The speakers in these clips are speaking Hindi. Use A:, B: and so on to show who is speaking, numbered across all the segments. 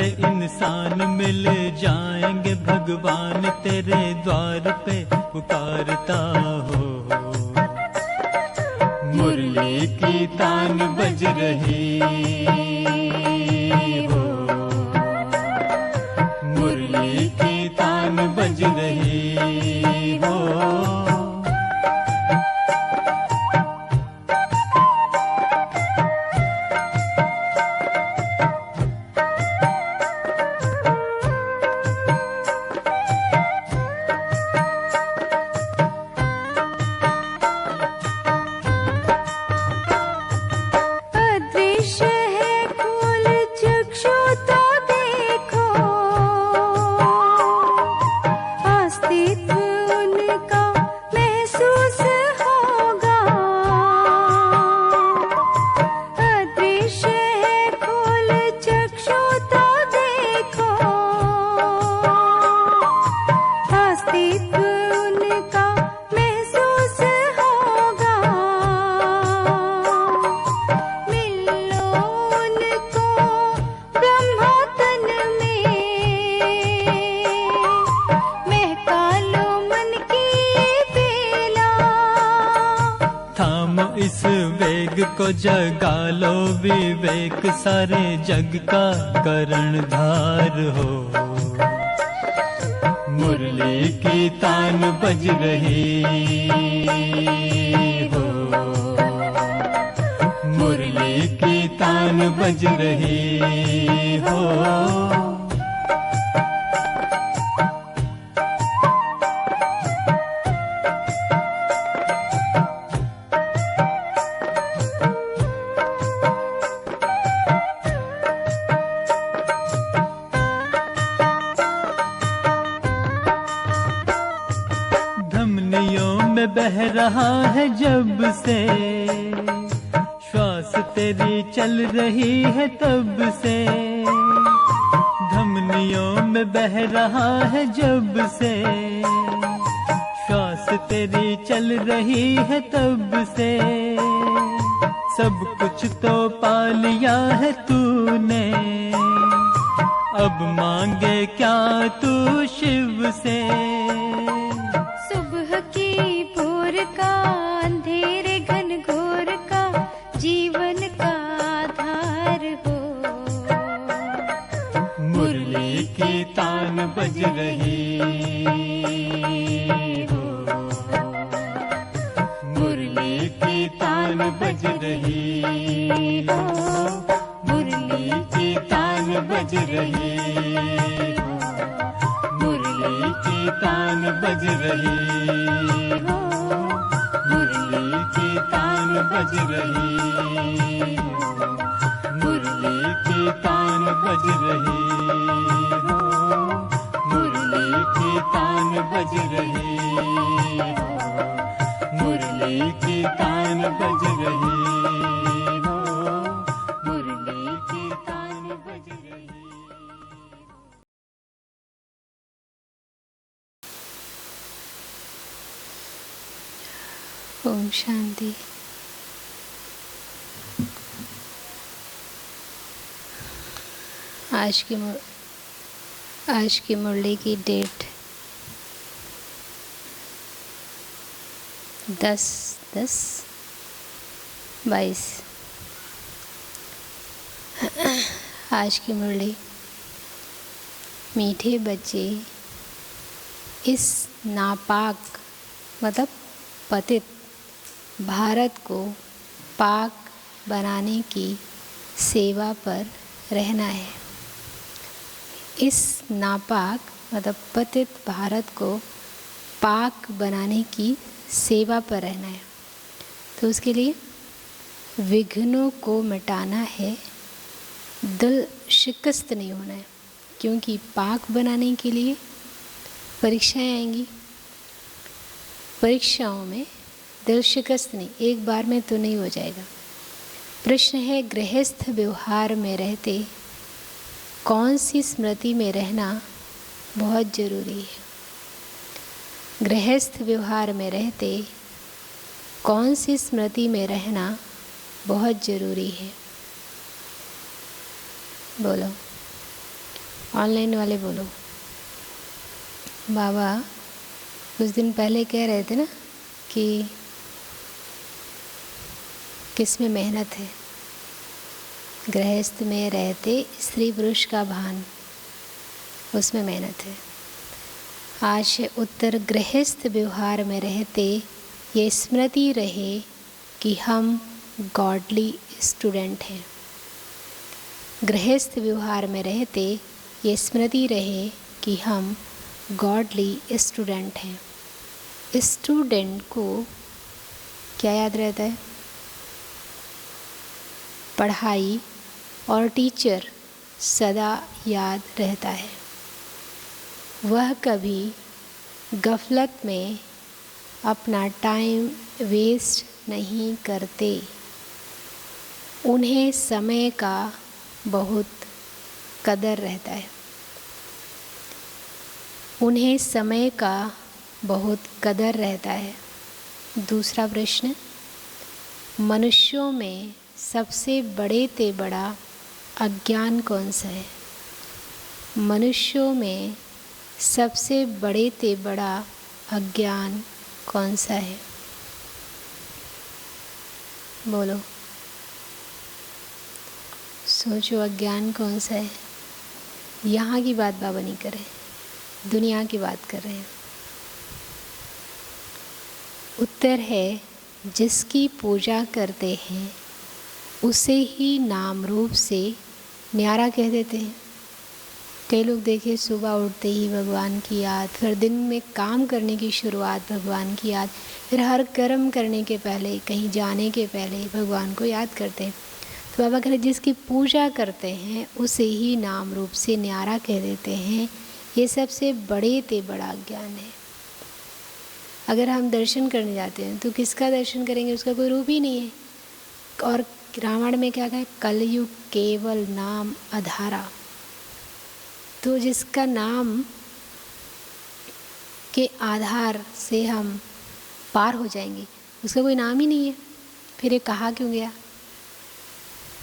A: सारे इंसान मिल जाएंगे, भगवान तेरे द्वार पे पुकारता हो। मुरली की तान बज रही हो, मुरली की तान बज रही हो। इस वेग को जगा लो विवेक, सारे जग का कर्णधार हो। मुरली की तान बज रही हो, मुरली की तान बज रही हो। बह रहा है जब से श्वास तेरी चल रही है तब से, धमनियों में बह रहा है जब से श्वास तेरी चल रही है तब से। सब कुछ तो पा लिया है तूने, अब मांगे क्या तू शिव से।
B: सुबह की भोर का अंधेरे घन घोर का जीवन का आधार हो।
A: मुरली की तान बज रही हो, मुरली की तान बज रही हो, मुरली की तान बज रही हो, मुरली की तान बज रही हो, मुरली की तान बज रही हो, मुरली की तान बज रही हो, मुरली की तान बज रही हो, मुरली की तान बज रही हो, मुरली की तान बज रही हो।
B: ओम शांति। आज की मुरली की डेट 10/10/22। आज की मुरली। मीठे बच्चे, इस नापाक मतलब पतित भारत को पाक बनाने की सेवा पर रहना है। इस नापाक मतलब पतित भारत को पाक बनाने की सेवा पर रहना है। तो उसके लिए विघ्नों को मिटाना है, दिल शिकस्त नहीं होना है, क्योंकि पाक बनाने के लिए परीक्षाएं आएंगी। परीक्षाओं में दिल शिकस्त नहीं, एक बार में तो नहीं हो जाएगा। प्रश्न है, गृहस्थ व्यवहार में रहते कौन सी स्मृति में रहना बहुत ज़रूरी है? गृहस्थ व्यवहार में रहते कौन सी स्मृति में रहना बहुत ज़रूरी है? बोलो। ऑनलाइन वाले बोलो। बाबा कुछ दिन पहले कह रहे थे ना कि किस में मेहनत है, गृहस्थ में रहते स्त्री पुरुष का भान, उसमें मेहनत है। आज उत्तर गृहस्थ व्यवहार में रहते ये स्मृति रहे कि हम गॉडली स्टूडेंट हैं। गृहस्थ व्यवहार में रहते ये स्मृति रहे कि हम गॉडली स्टूडेंट हैं। स्टूडेंट को क्या याद रहता है? पढ़ाई और टीचर सदा याद रहता है। वह कभी गफलत में अपना टाइम वेस्ट नहीं करते। उन्हें समय का बहुत कदर रहता है। उन्हें समय का बहुत कदर रहता है। दूसरा प्रश्न, मनुष्यों में सबसे बड़े ते बड़ा अज्ञान कौन सा है? मनुष्यों में सबसे बड़े ते बड़ा अज्ञान कौन सा है? बोलो, सोचो, अज्ञान कौन सा है? यहाँ की बात बाबा नहीं कर रहे, दुनिया की बात कर रहे हैं। उत्तर है, जिसकी पूजा करते हैं उसे ही नाम रूप से न्यारा कह देते हैं। कई लोग देखिए, सुबह उठते ही भगवान की याद, फिर दिन में काम करने की शुरुआत भगवान की याद, फिर हर कर्म करने के पहले, कहीं जाने के पहले भगवान को याद करते हैं। तो बाबा कह रहे, जिसकी पूजा करते हैं उसे ही नाम रूप से न्यारा कह देते हैं। ये सबसे बड़े ते बड़ा ज्ञान है। अगर हम दर्शन करने जाते हैं तो किसका दर्शन करेंगे? उसका कोई रूप ही नहीं है। और रामायण में क्या कहा? कलयुग केवल नाम आधारा। तो जिसका नाम के आधार से हम पार हो जाएंगे, उसका कोई नाम ही नहीं है, फिर ये कहा क्यों गया?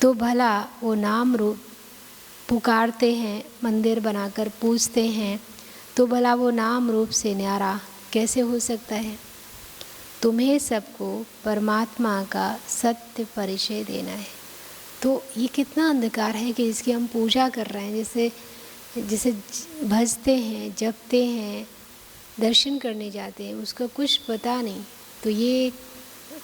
B: तो भला वो नाम रूप पुकारते हैं, मंदिर बनाकर पूजते हैं, तो भला वो नाम रूप से न्यारा कैसे हो सकता है? तुम्हें सबको परमात्मा का सत्य परिचय देना है। तो ये कितना अंधकार है कि इसकी हम पूजा कर रहे हैं, जिसे भजते हैं, जपते हैं, दर्शन करने जाते हैं, उसका कुछ पता नहीं। तो ये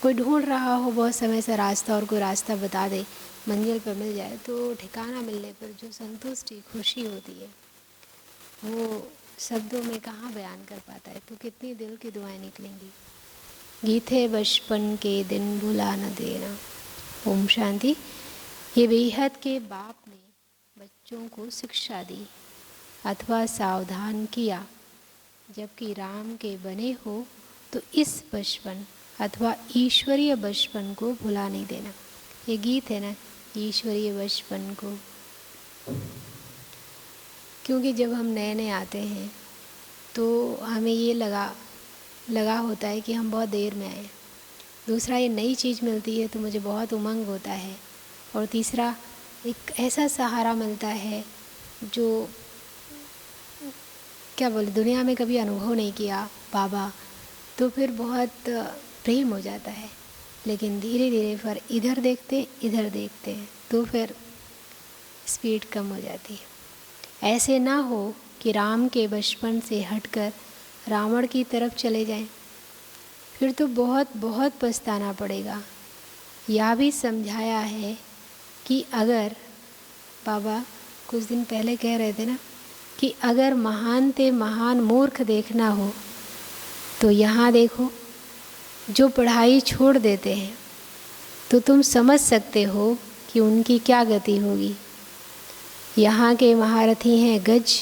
B: कोई ढूंढ रहा हो बहुत समय से रास्ता, और कोई रास्ता बता दे, मंजिल पर मिल जाए, तो ठिकाना मिलने पर जो संतुष्टि, खुशी होती है, वो शब्दों में कहाँ बयान कर पाता है। तो कितनी दिल की दुआएं निकलेंगी। गीत है बचपन के दिन भुला न देना। ओम शांति। ये बेहद के बाप ने बच्चों को शिक्षा दी अथवा सावधान किया, जबकि राम के बने हो तो इस बचपन अथवा ईश्वरीय बचपन को भुला नहीं देना। ये गीत है ना, ईश्वरीय बचपन को। क्योंकि जब हम नए नए आते हैं तो हमें ये लगा होता है कि हम बहुत देर में आए। दूसरा, ये नई चीज़ मिलती है तो मुझे बहुत उमंग होता है। और तीसरा, एक ऐसा सहारा मिलता है जो क्या बोले, दुनिया में कभी अनुभव नहीं किया बाबा, तो फिर बहुत प्रेम हो जाता है। लेकिन धीरे धीरे फिर इधर देखते हैं तो फिर स्पीड कम हो जाती है। ऐसे ना हो कि राम के बचपन से हटकर रावण की तरफ चले जाएं, फिर तो बहुत बहुत पछताना पड़ेगा। यह भी समझाया है कि अगर, बाबा कुछ दिन पहले कह रहे थे ना, कि अगर महान ते महान मूर्ख देखना हो तो यहाँ देखो, जो पढ़ाई छोड़ देते हैं, तो तुम समझ सकते हो कि उनकी क्या गति होगी। यहाँ के महारथी हैं गज,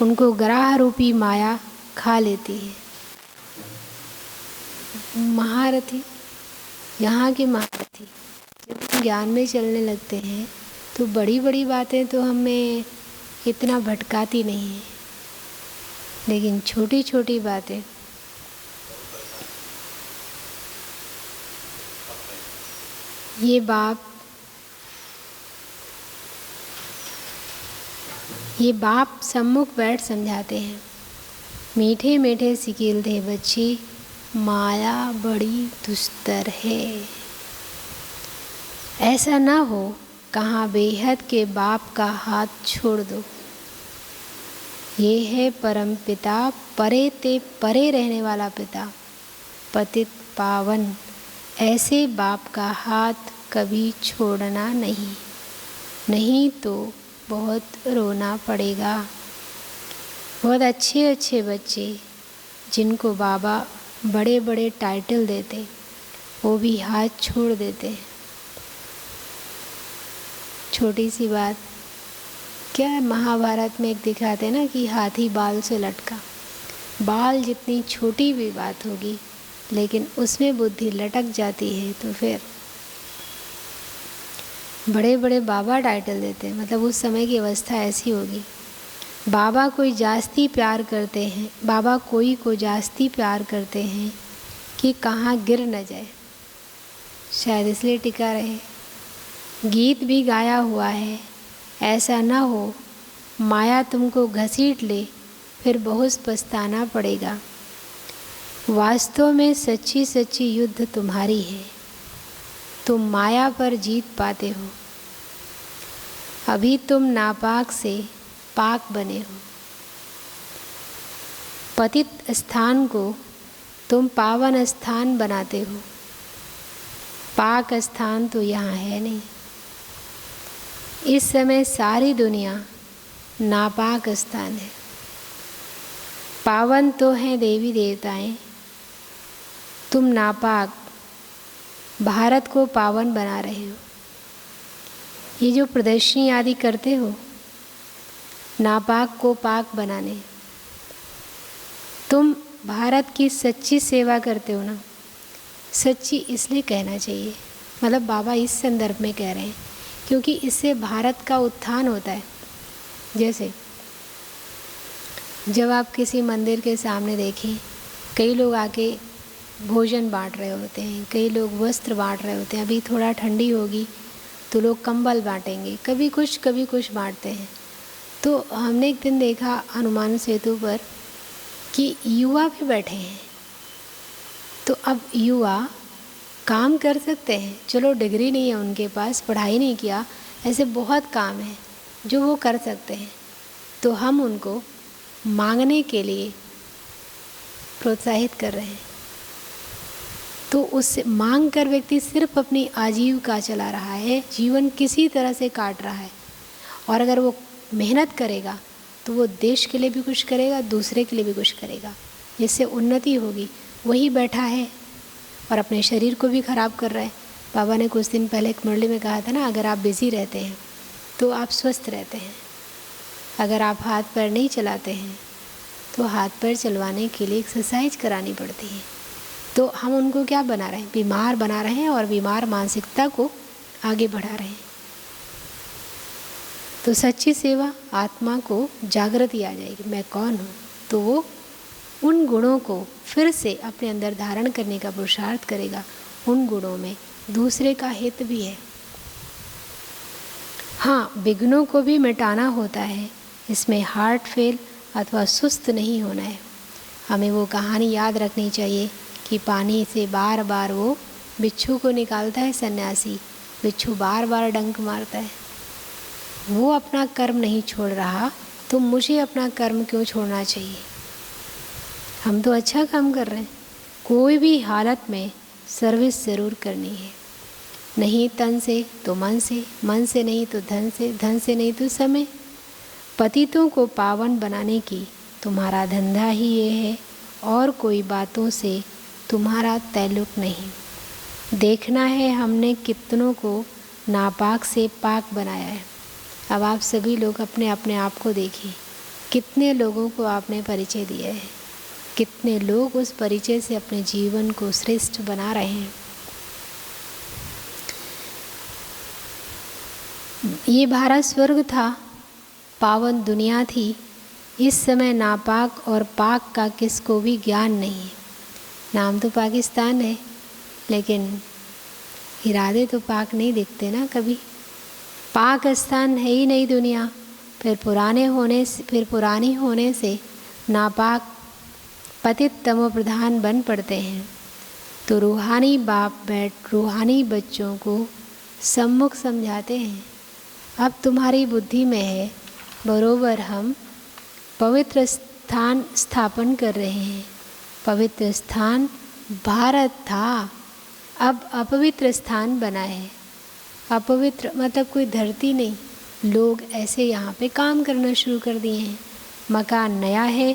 B: उनको ग्राह रूपी माया खा लेती है। महारथी, यहाँ के महारथी जब हम ज्ञान में चलने लगते हैं तो बड़ी बड़ी बातें तो हमें इतना भटकाती नहीं है, लेकिन छोटी छोटी बातें, ये बाप ये बाप सम्मुख बैठ समझाते हैं, मीठे मीठे सिकीलते बच्चे, माया बड़ी दुस्तर है। ऐसा ना हो कहाँ बेहद के बाप का हाथ छोड़ दो। ये है परम पिता, परे ते परे रहने वाला पिता, पतित पावन। ऐसे बाप का हाथ कभी छोड़ना नहीं, नहीं तो बहुत रोना पड़ेगा। बहुत अच्छे अच्छे बच्चे जिनको बाबा बड़े बड़े टाइटल देते, वो भी हाथ छोड़ देते। छोटी सी बात, क्या महाभारत में एक दिखाते ना कि हाथी बाल से लटका। बाल जितनी छोटी भी बात होगी, लेकिन उसमें बुद्धि लटक जाती है तो फिर बड़े बड़े बाबा टाइटल देते हैं। मतलब उस समय की अवस्था ऐसी होगी। बाबा कोई जास्ती प्यार करते हैं, बाबा कोई को जास्ती प्यार करते हैं कि कहाँ गिर न जाए, शायद इसलिए टिका रहे। गीत भी गाया हुआ है, ऐसा न हो माया तुमको घसीट ले, फिर बहुत पछताना पड़ेगा। वास्तव में सच्ची सच्ची युद्ध तुम्हारी है, तुम माया पर जीत पाते हो। अभी तुम नापाक से पाक बने हो। पतित स्थान को तुम पावन स्थान बनाते हो। पाक स्थान तो यहाँ है नहीं। इस समय सारी दुनिया नापाक स्थान है। पावन तो हैं देवी देवताएं, तुम नापाक भारत को पावन बना रहे हो। ये जो प्रदर्शनी आदि करते हो नापाक को पाक बनाने, तुम भारत की सच्ची सेवा करते हो ना। सच्ची इसलिए कहना चाहिए, मतलब बाबा इस संदर्भ में कह रहे हैं क्योंकि इससे भारत का उत्थान होता है। जैसे जब आप किसी मंदिर के सामने देखें, कई लोग आके भोजन बांट रहे होते हैं, कई लोग वस्त्र बांट रहे होते हैं। अभी थोड़ा ठंडी होगी तो लोग कंबल बांटेंगे, कभी कुछ बांटते हैं। तो हमने एक दिन देखा हनुमान सेतु पर कि युवा भी बैठे हैं। तो अब युवा काम कर सकते हैं, चलो डिग्री नहीं है उनके पास, पढ़ाई नहीं किया, ऐसे बहुत काम है जो वो कर सकते हैं। तो हम उनको मांगने के लिए प्रोत्साहित कर रहे हैं। तो उससे मांग कर व्यक्ति सिर्फ अपनी आजीविका चला रहा है, जीवन किसी तरह से काट रहा है। और अगर वो मेहनत करेगा तो वो देश के लिए भी कुछ करेगा, दूसरे के लिए भी कुछ करेगा, जिससे उन्नति होगी। वही बैठा है और अपने शरीर को भी ख़राब कर रहा है। बाबा ने कुछ दिन पहले एक मुरली में कहा था ना, अगर आप बिज़ी रहते हैं तो आप स्वस्थ रहते हैं। अगर आप हाथ पैर नहीं चलाते हैं तो हाथ पैर चलवाने के लिए एक्सरसाइज करानी पड़ती है। तो हम उनको क्या बना रहे हैं, बीमार बना रहे हैं और बीमार मानसिकता को आगे बढ़ा रहे हैं। तो सच्ची सेवा आत्मा को जागृति आ जाएगी, मैं कौन हूँ। तो वो उन गुणों को फिर से अपने अंदर धारण करने का पुरुषार्थ करेगा। उन गुणों में दूसरे का हित भी है। हाँ, विघ्नों को भी मिटाना होता है, इसमें हार्ट फेल अथवा सुस्त नहीं होना है। हमें वो कहानी याद रखनी चाहिए कि पानी से बार बार वो बिच्छू को निकालता है सन्यासी, बिच्छू बार बार डंक मारता है। वो अपना कर्म नहीं छोड़ रहा, तो मुझे अपना कर्म क्यों छोड़ना चाहिए। हम तो अच्छा काम कर रहे हैं। कोई भी हालत में सर्विस ज़रूर करनी है, नहीं तन से तो मन से, मन से नहीं तो धन से, धन से नहीं तो समय। पतितों को पावन बनाने की तुम्हारा धंधा ही ये है, और कोई बातों से तुम्हारा ताल्लुक नहीं। देखना है हमने कितनों को नापाक से पाक बनाया है। अब आप सभी लोग अपने अपने आप को देखिए, कितने लोगों को आपने परिचय दिया है, कितने लोग उस परिचय से अपने जीवन को श्रेष्ठ बना रहे हैं। ये भारत स्वर्ग था, पावन दुनिया थी। इस समय नापाक और पाक का किसको भी ज्ञान नहीं है। नाम तो पाकिस्तान है, लेकिन इरादे तो पाक नहीं दिखते ना कभी। पाक स्थान है ही नहीं दुनिया, फिर पुरानी होने से नापाक पतित तमो प्रधान बन पड़ते हैं। तो रूहानी बाप रूहानी बच्चों को सम्मुख समझाते हैं, अब तुम्हारी बुद्धि में है, बरोबर हम पवित्र स्थान स्थापन कर रहे हैं। पवित्र स्थान भारत था, अब अपवित्र स्थान बना है। अपवित्र मतलब कोई धरती नहीं, लोग ऐसे यहाँ पे काम करना शुरू कर दिए हैं। मकान नया है,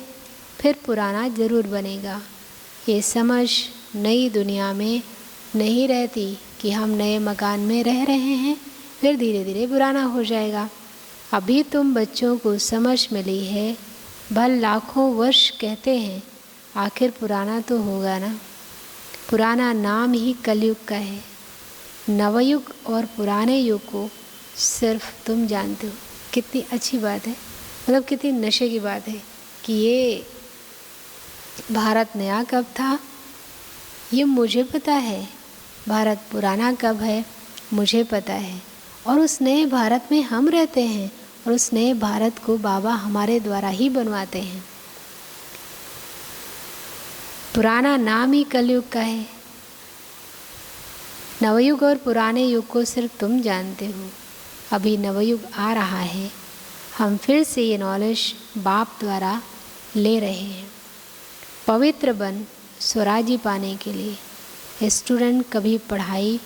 B: फिर पुराना ज़रूर बनेगा। ये समझ नई दुनिया में नहीं रहती कि हम नए मकान में रह रहे हैं, फिर धीरे धीरे पुराना हो जाएगा। अभी तुम बच्चों को समझ मिली है, भल लाखों वर्ष कहते हैं, आखिर पुराना तो होगा ना। पुराना नाम ही कलयुग का है। नवयुग और पुराने युग को सिर्फ तुम जानते हो। कितनी अच्छी बात है, मतलब कितनी नशे की बात है कि ये भारत नया कब था ये मुझे पता है, भारत पुराना कब है मुझे पता है, और उस नए भारत में हम रहते हैं, और उस नए भारत को बाबा हमारे द्वारा ही बनवाते हैं। पुराना नाम ही कलयुग का है। नवयुग और पुराने युग को सिर्फ तुम जानते हो। अभी नवयुग आ रहा है, हम फिर से ये नॉलेज बाप द्वारा ले रहे हैं। पवित्र बन स्वराज्य पाने के लिए स्टूडेंट कभी पढ़ाई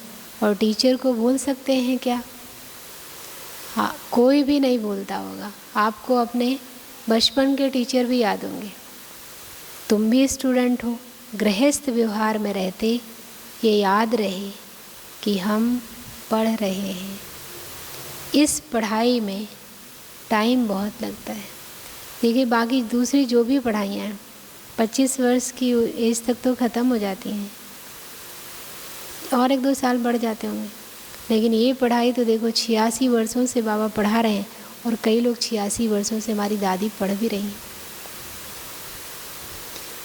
B: और टीचर को भूल सकते हैं क्या? हाँ, कोई भी नहीं भूलता होगा। आपको अपने बचपन के टीचर भी याद होंगे। तुम भी स्टूडेंट हो। गृहस्थ व्यवहार में रहते ये याद रहे कि हम पढ़ रहे हैं। इस पढ़ाई में टाइम बहुत लगता है। देखिए, बाकी दूसरी जो भी पढ़ाइयाँ हैं 25 वर्ष की एज तक तो ख़त्म हो जाती हैं, और 1-2 साल बढ़ जाते होंगे। लेकिन ये पढ़ाई तो देखो 86 वर्षों से बाबा पढ़ा रहे हैं, और कई लोग 86 वर्षों से हमारी दादी पढ़ भी रही हैं।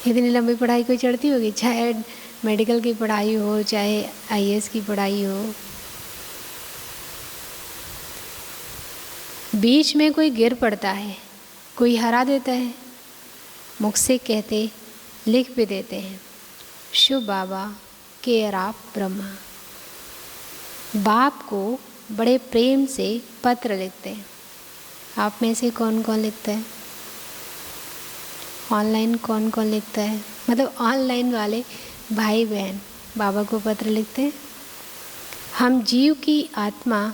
B: इतनी लंबी पढ़ाई कोई चढ़ती होगी, चाहे मेडिकल की पढ़ाई हो, चाहे IAS की पढ़ाई हो। बीच में कोई गिर पड़ता है, कोई हरा देता है, मुख से कहते लिख भी देते हैं, शुभ बाबा केयर आप ब्रह्मा। बाप को बड़े प्रेम से पत्र लिखते हैं। आप में से कौन कौन लिखता है? ऑनलाइन कौन कौन लिखता है? मतलब ऑनलाइन वाले भाई बहन बाबा को पत्र लिखते हैं। हम जीव की आत्मा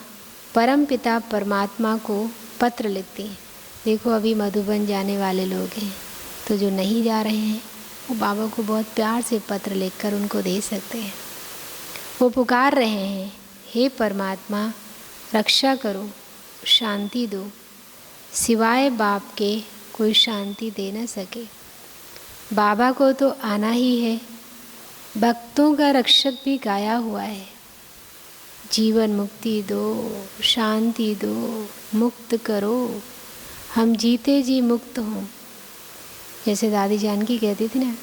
B: परम पिता परमात्मा को पत्र लिखती हैं। देखो, अभी मधुबन जाने वाले लोग हैं, तो जो नहीं जा रहे हैं वो बाबा को बहुत प्यार से पत्र लिखकर उनको दे सकते हैं। वो पुकार रहे हैं, हे परमात्मा रक्षा करो, शांति दो, सिवाय बाप के कोई शांति दे न सके। बाबा को तो आना ही है। भक्तों का रक्षक भी गाया हुआ है, जीवन मुक्ति दो, शांति दो, मुक्त करो, हम जीते जी मुक्त हों। जैसे दादी जानकी कहती थी ना,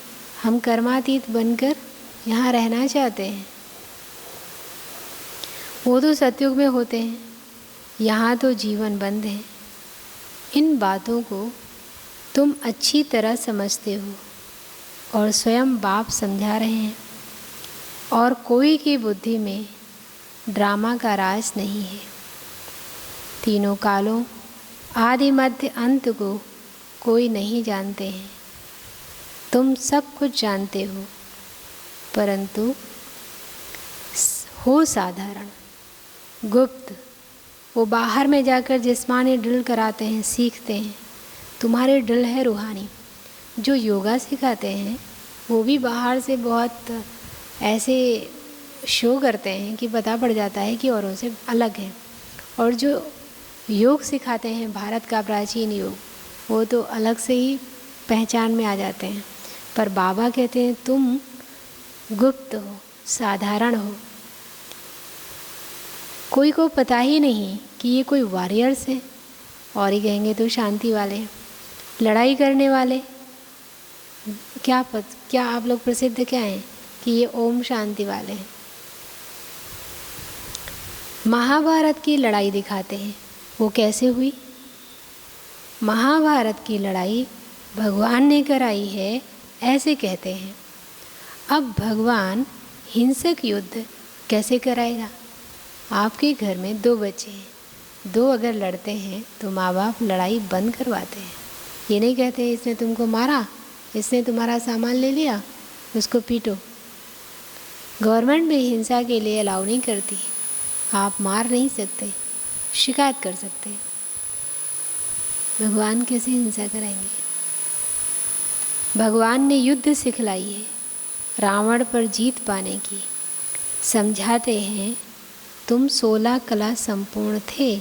B: हम कर्मातीत बनकर यहाँ रहना चाहते हैं। वो तो सतयुग में होते हैं, यहाँ तो जीवन बंद है। इन बातों को तुम अच्छी तरह समझते हो, और स्वयं बाप समझा रहे हैं। और कोई की बुद्धि में ड्रामा का राज नहीं है। तीनों कालों आदि मध्य अंत को कोई नहीं जानते हैं। तुम सब कुछ जानते हो, परंतु हो साधारण, गुप्त। वो बाहर में जाकर जिस्मानी ड्रिल कराते हैं, सीखते हैं। तुम्हारे ड्रिल है रूहानी। जो योगा सिखाते हैं वो भी बाहर से बहुत ऐसे शो करते हैं कि पता पड़ जाता है कि औरों से अलग है। और जो योग सिखाते हैं भारत का प्राचीन योग, वो तो अलग से ही पहचान में आ जाते हैं। पर बाबा कहते हैं तुम गुप्त हो, साधारण हो। कोई को पता ही नहीं कि ये कोई वॉरियर्स हैं, और ही कहेंगे तो शांति वाले हैं, लड़ाई करने वाले। क्या आप लोग प्रसिद्ध क्या हैं कि ये ओम शांति वाले हैं। महाभारत की लड़ाई दिखाते हैं, वो कैसे हुई? महाभारत की लड़ाई भगवान ने कराई है, ऐसे कहते हैं। अब भगवान हिंसक युद्ध कैसे कराएगा? आपके घर में 2 बच्चे हैं, 2 अगर लड़ते हैं तो माँ बाप लड़ाई बंद करवाते हैं। ये नहीं कहते इसने तुमको मारा, इसने तुम्हारा सामान ले लिया, उसको पीटो। गवर्नमेंट भी हिंसा के लिए अलाउ नहीं करती। आप मार नहीं सकते, शिकायत कर सकते। भगवान कैसे हिंसा कराएंगे? भगवान ने युद्ध सिखलाई है रावण पर जीत पाने की। समझाते हैं, तुम 16 कला संपूर्ण थे,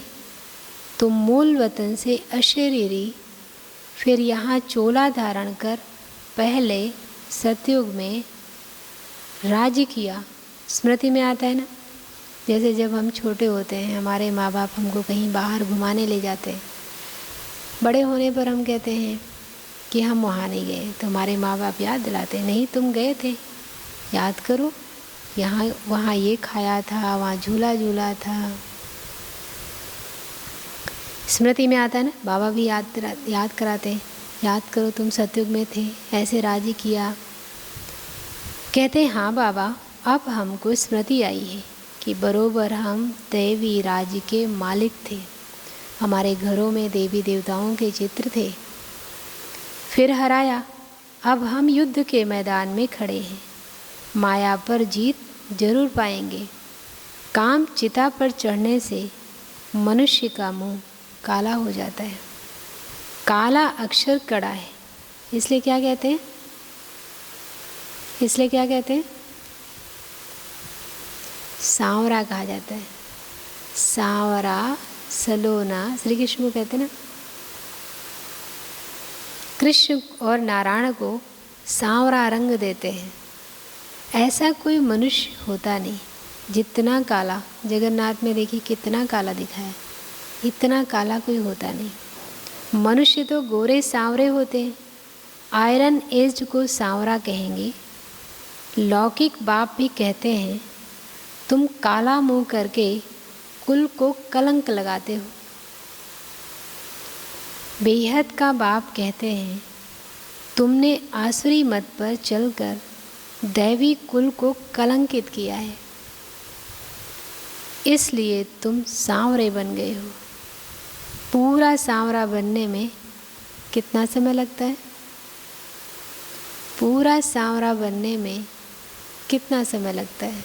B: तुम मूल वतन से अशरीरी, फिर यहाँ चोला धारण कर पहले सतयुग में राज्य किया। स्मृति में आता है ना, जैसे जब हम छोटे होते हैं, हमारे माँ बाप हमको कहीं बाहर घुमाने ले जाते हैं, बड़े होने पर हम कहते हैं कि हम वहाँ नहीं गए, तो हमारे माँ बाप याद दिलाते हैं, नहीं तुम गए थे, याद करो, यहाँ वहाँ ये खाया था, वहाँ झूला झूला था। स्मृति में आता है ना, बाबा भी याद कराते हैं, याद करो तुम सतयुग में थे, ऐसे राज्य किया। कहते हैं हाँ बाबा, अब हमको स्मृति आई है कि बरोबर हम दैवी राज्य के मालिक थे, हमारे घरों में देवी देवताओं के चित्र थे, फिर हराया, अब हम युद्ध के मैदान में खड़े हैं, माया पर जीत जरूर पाएंगे। काम चिता पर चढ़ने से मनुष्य का मुंह काला हो जाता है। काला अक्षर कड़ा है, इसलिए क्या कहते हैं? इसलिए क्या कहते हैं? सांवरा कहा जाता है। सांवरा, सलोना, श्री कृष्ण को कहते हैं ना। कृष्ण और नारायण को सांवरा रंग देते हैं। ऐसा कोई मनुष्य होता नहीं जितना काला, जगन्नाथ में देखिए कितना काला दिखा है, इतना काला कोई होता नहीं। मनुष्य तो गोरे सांवरे होते हैं, आयरन एज्ड को सांवरा कहेंगे। लौकिक बाप भी कहते हैं, तुम काला मुंह करके कुल को कलंक लगाते हो। बेहद का बाप कहते हैं, तुमने आसुरी मत पर चलकर दैवी कुल को कलंकित किया है, इसलिए तुम सांवरे बन गए हो। पूरा सांवरा बनने में कितना समय लगता है? पूरा सांवरा बनने में कितना समय लगता है?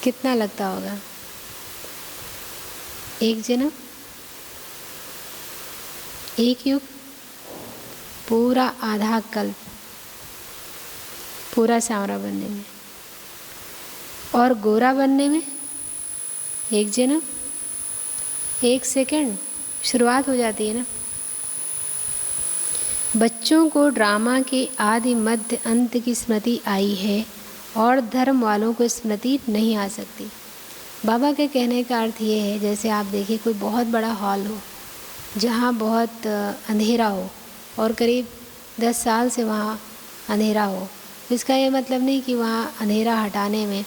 B: कितना लगता होगा? 1 जन्म, 1 युग, पूरा आधा कल्प, पूरा सांवरा बनने में। और गोरा बनने में 1 जन्म, 1 सेकंड, शुरुआत हो जाती है ना। बच्चों को ड्रामा के आदि मध्य अंत की स्मृति आई है और धर्म वालों को स्मृति नहीं आ सकती। बाबा के कहने का अर्थ ये है, जैसे आप देखिए कोई बहुत बड़ा हॉल हो जहाँ बहुत अंधेरा हो और करीब 10 साल से वहाँ अंधेरा हो, इसका ये मतलब नहीं कि वहाँ अंधेरा हटाने में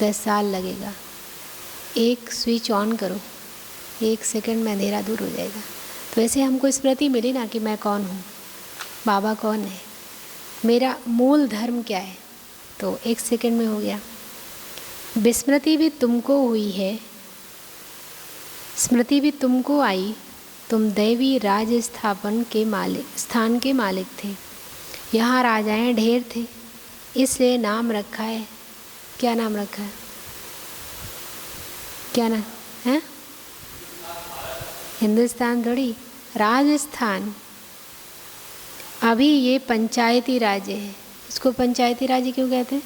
B: 10 साल लगेगा। एक स्विच ऑन करो, 1 सेकंड में अंधेरा दूर हो जाएगा। तो वैसे हमको स्मृति मिली ना कि मैं कौन हूँ, बाबा कौन है, मेरा मूल धर्म क्या है, तो 1 सेकंड में हो गया। विस्मृति भी तुमको हुई है, स्मृति भी तुमको आई। तुम दैवी राज स्थान के मालिक थे, यहाँ राजाएं ढेर थे, इसलिए नाम रखा है। क्या नाम रखा है? क्या नाम है? हिंदुस्तान थोड़ी, राजस्थान। अभी ये पंचायती राज्य है। इसको पंचायती राज्य क्यों कहते हैं?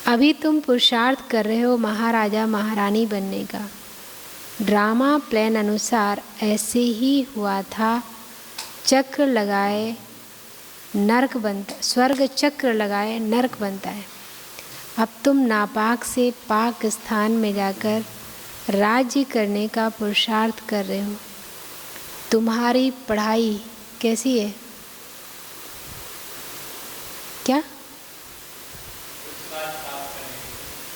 B: अभी तुम पुरुषार्थ कर रहे हो महाराजा महारानी बनने का। ड्रामा प्लान अनुसार ऐसे ही हुआ था। चक्र लगाए नरक बनता, स्वर्ग चक्र लगाए नरक बनता है। अब तुम नापाक से पाक स्थान में जाकर राज्य करने का पुरुषार्थ कर रहे हो। तुम्हारी पढ़ाई कैसी है? क्या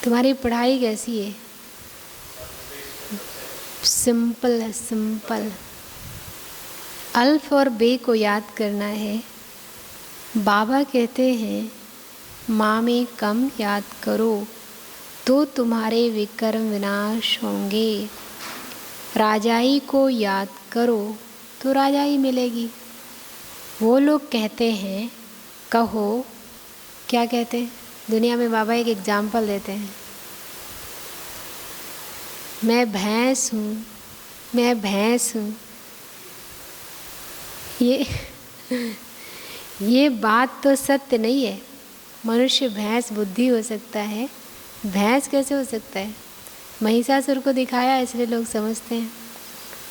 B: तुम्हारी पढ़ाई कैसी है? सिंपल है, सिंपल। अल्फ और बे को याद करना है। बाबा कहते हैं माँ में कम याद करो तो तुम्हारे विक्रम विनाश होंगे। राजाई को याद करो तो राजाई मिलेगी। वो लोग कहते हैं, कहो, क्या कहते हैं? दुनिया में बाबा एक एग्जाम्पल देते हैं, मैं भैंस हूँ, मैं भैंस हूँ। ये बात तो सत्य नहीं है। मनुष्य भैंस बुद्धि हो सकता है, भैंस कैसे हो सकता है? महिषासुर को दिखाया इसलिए लोग समझते हैं।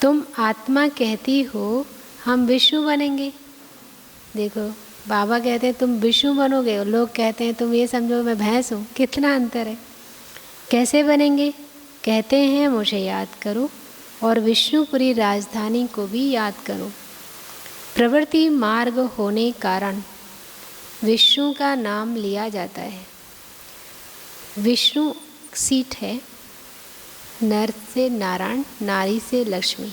B: तुम आत्मा कहती हो हम विष्णु बनेंगे। देखो बाबा कहते हैं तुम विष्णु बनोगे और लोग कहते हैं तुम ये समझो मैं भैंस हूँ। कितना अंतर है। कैसे बनेंगे? कहते हैं मुझे याद करो और विष्णुपुरी राजधानी को भी याद करो। प्रवृत्ति मार्ग होने कारण विष्णु का नाम लिया जाता है। विष्णु सीट है, नर से नारायण, नारी से लक्ष्मी।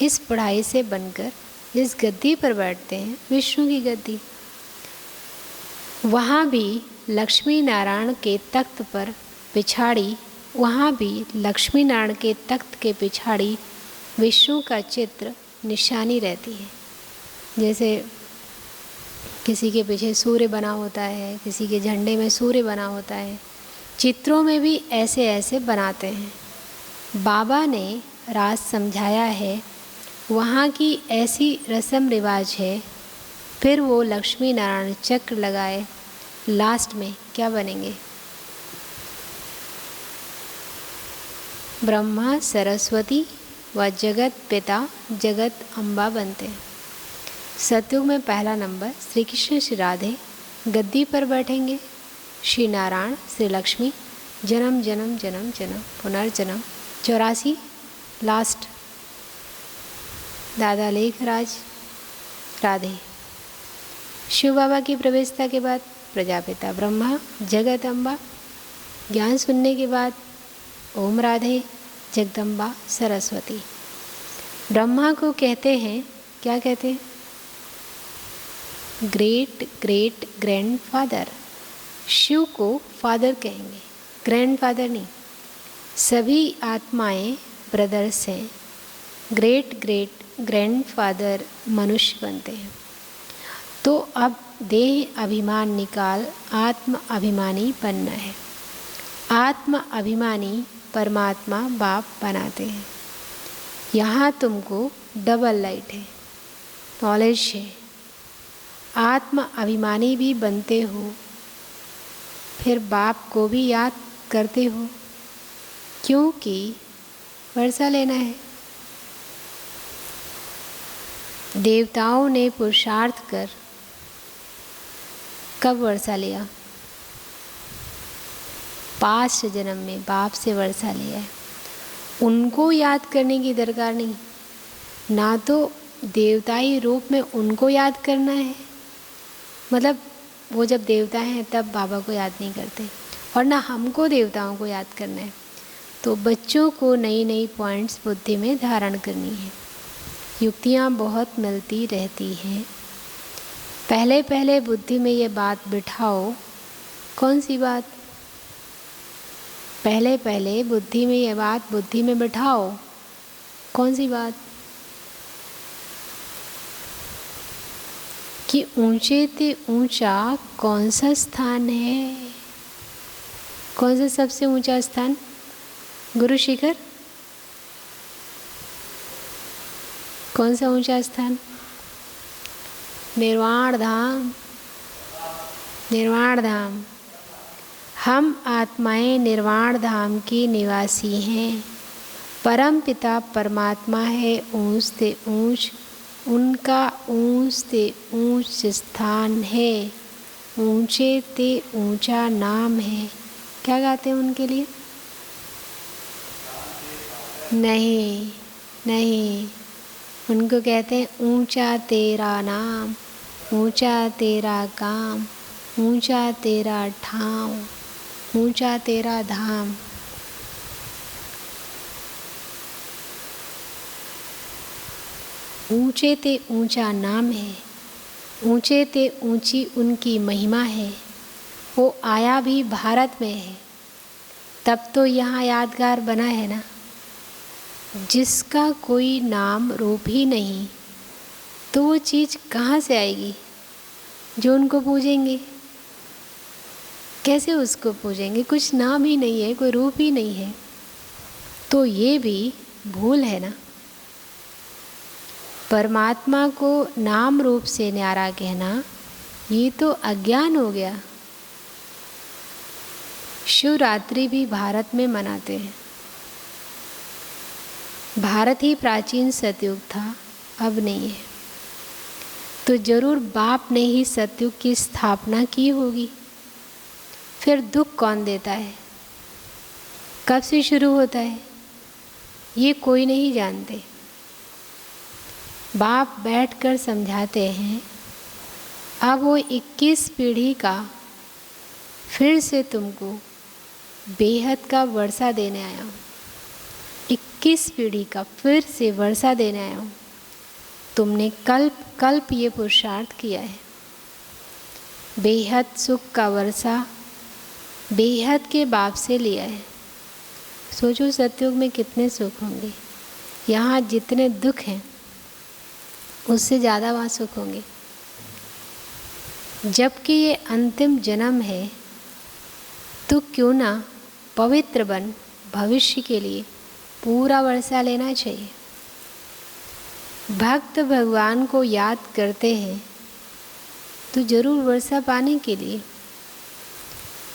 B: इस पढ़ाई से बनकर जिस गद्दी पर बैठते हैं, विष्णु की गद्दी, वहाँ भी लक्ष्मी नारायण के तख्त पर पिछाड़ी, वहाँ भी लक्ष्मी नारायण के तख्त के पिछाड़ी विष्णु का चित्र निशानी रहती है। जैसे किसी के पीछे सूर्य बना होता है, किसी के झंडे में सूर्य बना होता है, चित्रों में भी ऐसे ऐसे बनाते हैं। बाबा ने राज समझाया है, वहाँ की ऐसी रस्म रिवाज है। फिर वो लक्ष्मी नारायण चक्र लगाए, लास्ट में क्या बनेंगे? ब्रह्मा, सरस्वती व जगत पिता, जगत अम्बा बनते हैं। सतयुग में पहला नंबर श्री कृष्ण श्री राधे गद्दी पर बैठेंगे, श्री नारायण श्री लक्ष्मी, जन्म जन्म जन्म जन्म पुनर्जन्म 84 लास्ट दादा लेखराज राधे। शिव बाबा की प्रवेशता के बाद प्रजापिता ब्रह्मा, जगत अम्बा, ज्ञान सुनने के बाद ओम राधे, जगदम्बा सरस्वती। ब्रह्मा को कहते हैं, क्या कहते हैं? Great great grandfather. शिव को फादर कहेंगे, ग्रैंडफादर नहीं। सभी आत्माएं ब्रदर्स हैं। ग्रेट ग्रेट ग्रैंडफादर मनुष्य बनते हैं। तो अब देह अभिमान निकाल आत्म अभिमानी बनना है। आत्म अभिमानी परमात्मा बाप बनाते हैं। यहाँ तुमको डबल लाइट है, नॉलेज है। आत्म अभिमानी भी बनते हो, फिर बाप को भी याद करते हो, क्योंकि वर्षा लेना है। देवताओं ने पुरुषार्थ कर कब वर्षा लिया? 5 जन्म में बाप से वर्षा लिया है। उनको याद करने की दरकार नहीं, ना तो देवताई रूप में उनको याद करना है, मतलब वो जब देवता हैं तब बाबा को याद नहीं करते, और ना हमको देवताओं को याद करना है। तो बच्चों को नई नई पॉइंट्स बुद्धि में धारण करनी है। युक्तियाँ बहुत मिलती रहती हैं। पहले पहले बुद्धि में ये बात बिठाओ। कौन सी बात? पहले पहले बुद्धि में ये बात बुद्धि में बिठाओ। कौन सी बात? कि ऊंचे ते ऊंचा कौन सा स्थान है? कौन सा सबसे ऊंचा स्थान? गुरु शिखर? कौन सा ऊंचा स्थान? निर्वाण धाम। निर्वाण धाम। हम आत्माएं निर्वाण धाम की निवासी हैं। परम पिता परमात्मा है ऊंच से ऊंच, उनका ऊंच से ऊंच स्थान है, ऊंचे ते ऊंचा नाम है। क्या गाते हैं उनके लिए? नहीं नहीं, उनको कहते हैं ऊंचा तेरा नाम, ऊंचा तेरा काम, ऊंचा तेरा ठाव, ऊंचा तेरा धाम। ऊंचे ते ऊंचा नाम है, ऊंचे ते ऊंची उनकी महिमा है। वो आया भी भारत में है, तब तो यहाँ यादगार बना है ना। जिसका कोई नाम रूप ही नहीं, तो वो चीज़ कहाँ से आएगी जो उनको पूजेंगे? कैसे उसको पूजेंगे? कुछ नाम ही नहीं है, कोई रूप ही नहीं है, तो ये भी भूल है ना। परमात्मा को नाम रूप से न्यारा कहना, ये तो अज्ञान हो गया। शिवरात्रि भी भारत में मनाते हैं। भारत ही प्राचीन सतयुग था, अब नहीं है। तो जरूर बाप ने ही सतयुग की स्थापना की होगी। फिर दुख कौन देता है, कब से शुरू होता है, ये कोई नहीं जानते। बाप बैठकर समझाते हैं। अब वो 21 पीढ़ी का फिर से तुमको बेहद का वर्षा देने आया हूँ। 21 पीढ़ी का फिर से वर्षा देने आया हूँ। तुमने कल्प कल्प ये पुरुषार्थ किया है। बेहद सुख का वर्षा बेहद के बाप से लिया है। सोचो सतयुग में कितने सुख होंगे। यहाँ जितने दुख हैं उससे ज़्यादा वहाँ सुख होंगे। जबकि ये अंतिम जन्म है, तो क्यों ना पवित्र बन भविष्य के लिए पूरा वर्षा लेना चाहिए। भक्त भगवान को याद करते हैं तो जरूर वर्षा पाने के लिए।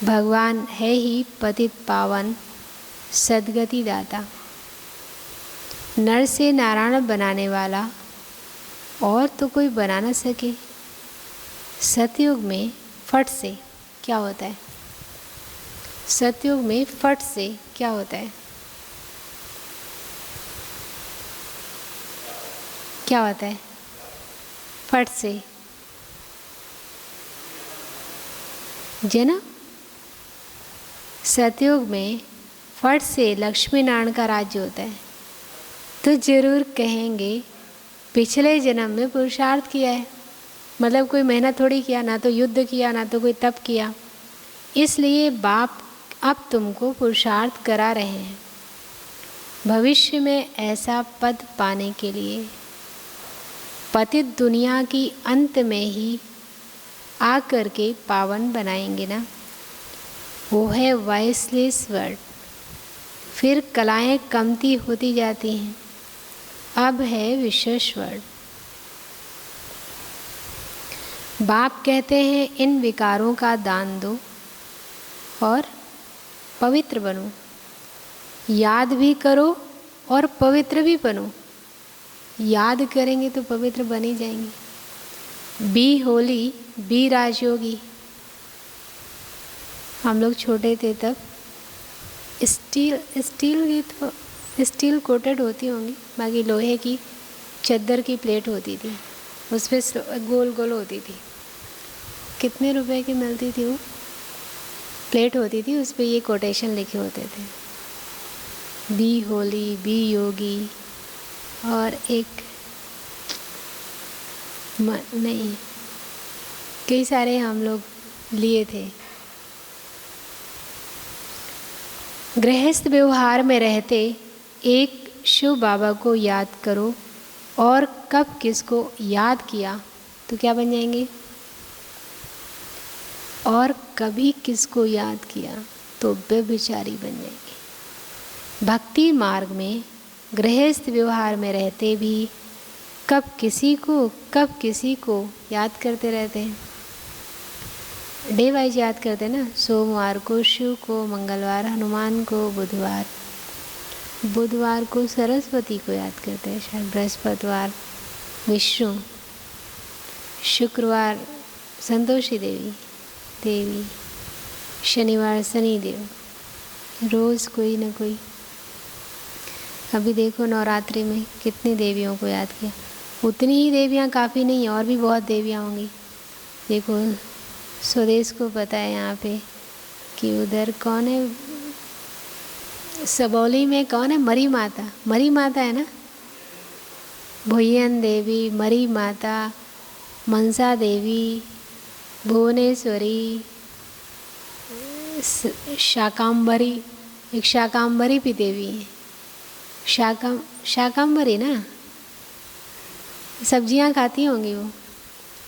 B: भगवान है ही पतित पावन सद्गति दाता, नर से नारायण बनाने वाला, और तो कोई बना ना सके। सतयुग में फट से क्या होता है? सतयुग में फट से क्या होता है? क्या होता है फट से? जना सतयुग में फट से लक्ष्मी नारायण का राज्य होता है। तो जरूर कहेंगे पिछले जन्म में पुरुषार्थ किया है, मतलब कोई मेहनत थोड़ी किया, ना तो युद्ध किया, ना तो कोई तप किया। इसलिए बाप अब तुमको पुरुषार्थ करा रहे हैं भविष्य में ऐसा पद पाने के लिए। पतित दुनिया की अंत में ही आकर के पावन बनाएंगे ना। वो है वॉइसलेस वर्ड। फिर कलाएं कमती होती जाती हैं, अब है विशेष वर्ड। बाप कहते हैं इन विकारों का दान दो और पवित्र बनो। याद भी करो और पवित्र भी बनो। याद करेंगे तो पवित्र बन ही जाएंगे। बी होली, बी राजयोगी। हम लोग छोटे थे तब स्टील कोटेड होती होंगी, बाकी लोहे की चद्दर की प्लेट होती थी, उस पर गोल गोल होती थी। कितने रुपए की मिलती थी वो प्लेट होती थी, उस पर ये कोटेशन लिखे होते थे, बी होली, बी योगी, और एक नहीं कई सारे हम लोग लिए थे। गृहस्थ व्यवहार में रहते एक शिव बाबा को याद करो, और कब किसको याद किया तो क्या बन जाएंगे, और कभी किसको याद किया तो व्यभिचारी बन जाएंगे। भक्ति मार्ग में गृहस्थ व्यवहार में रहते भी कब किसी को याद करते रहते हैं। डे वाइज याद करते हैं ना। सोमवार को शिव को, मंगलवार हनुमान को, बुधवार को सरस्वती को याद करते हैं शायद, बृहस्पतिवार विष्णु, शुक्रवार संतोषी देवी, शनिवार शनि देव, रोज़ कोई ना कोई। अभी देखो नवरात्रि में कितनी देवियों को याद किया। उतनी ही देवियाँ काफ़ी नहीं, और भी बहुत देवियाँ होंगी। देखो स्वदेश को पता है यहाँ पे कि उधर कौन है, सबौली में कौन है, मरी माता है ना। भुयन देवी, मरी माता, मनसा देवी, भुवनेश्वरी, शाकांबरी, एक शाकांबरी भी देवी है। शाकांबरी ना, सब्जियां खाती होंगी वो,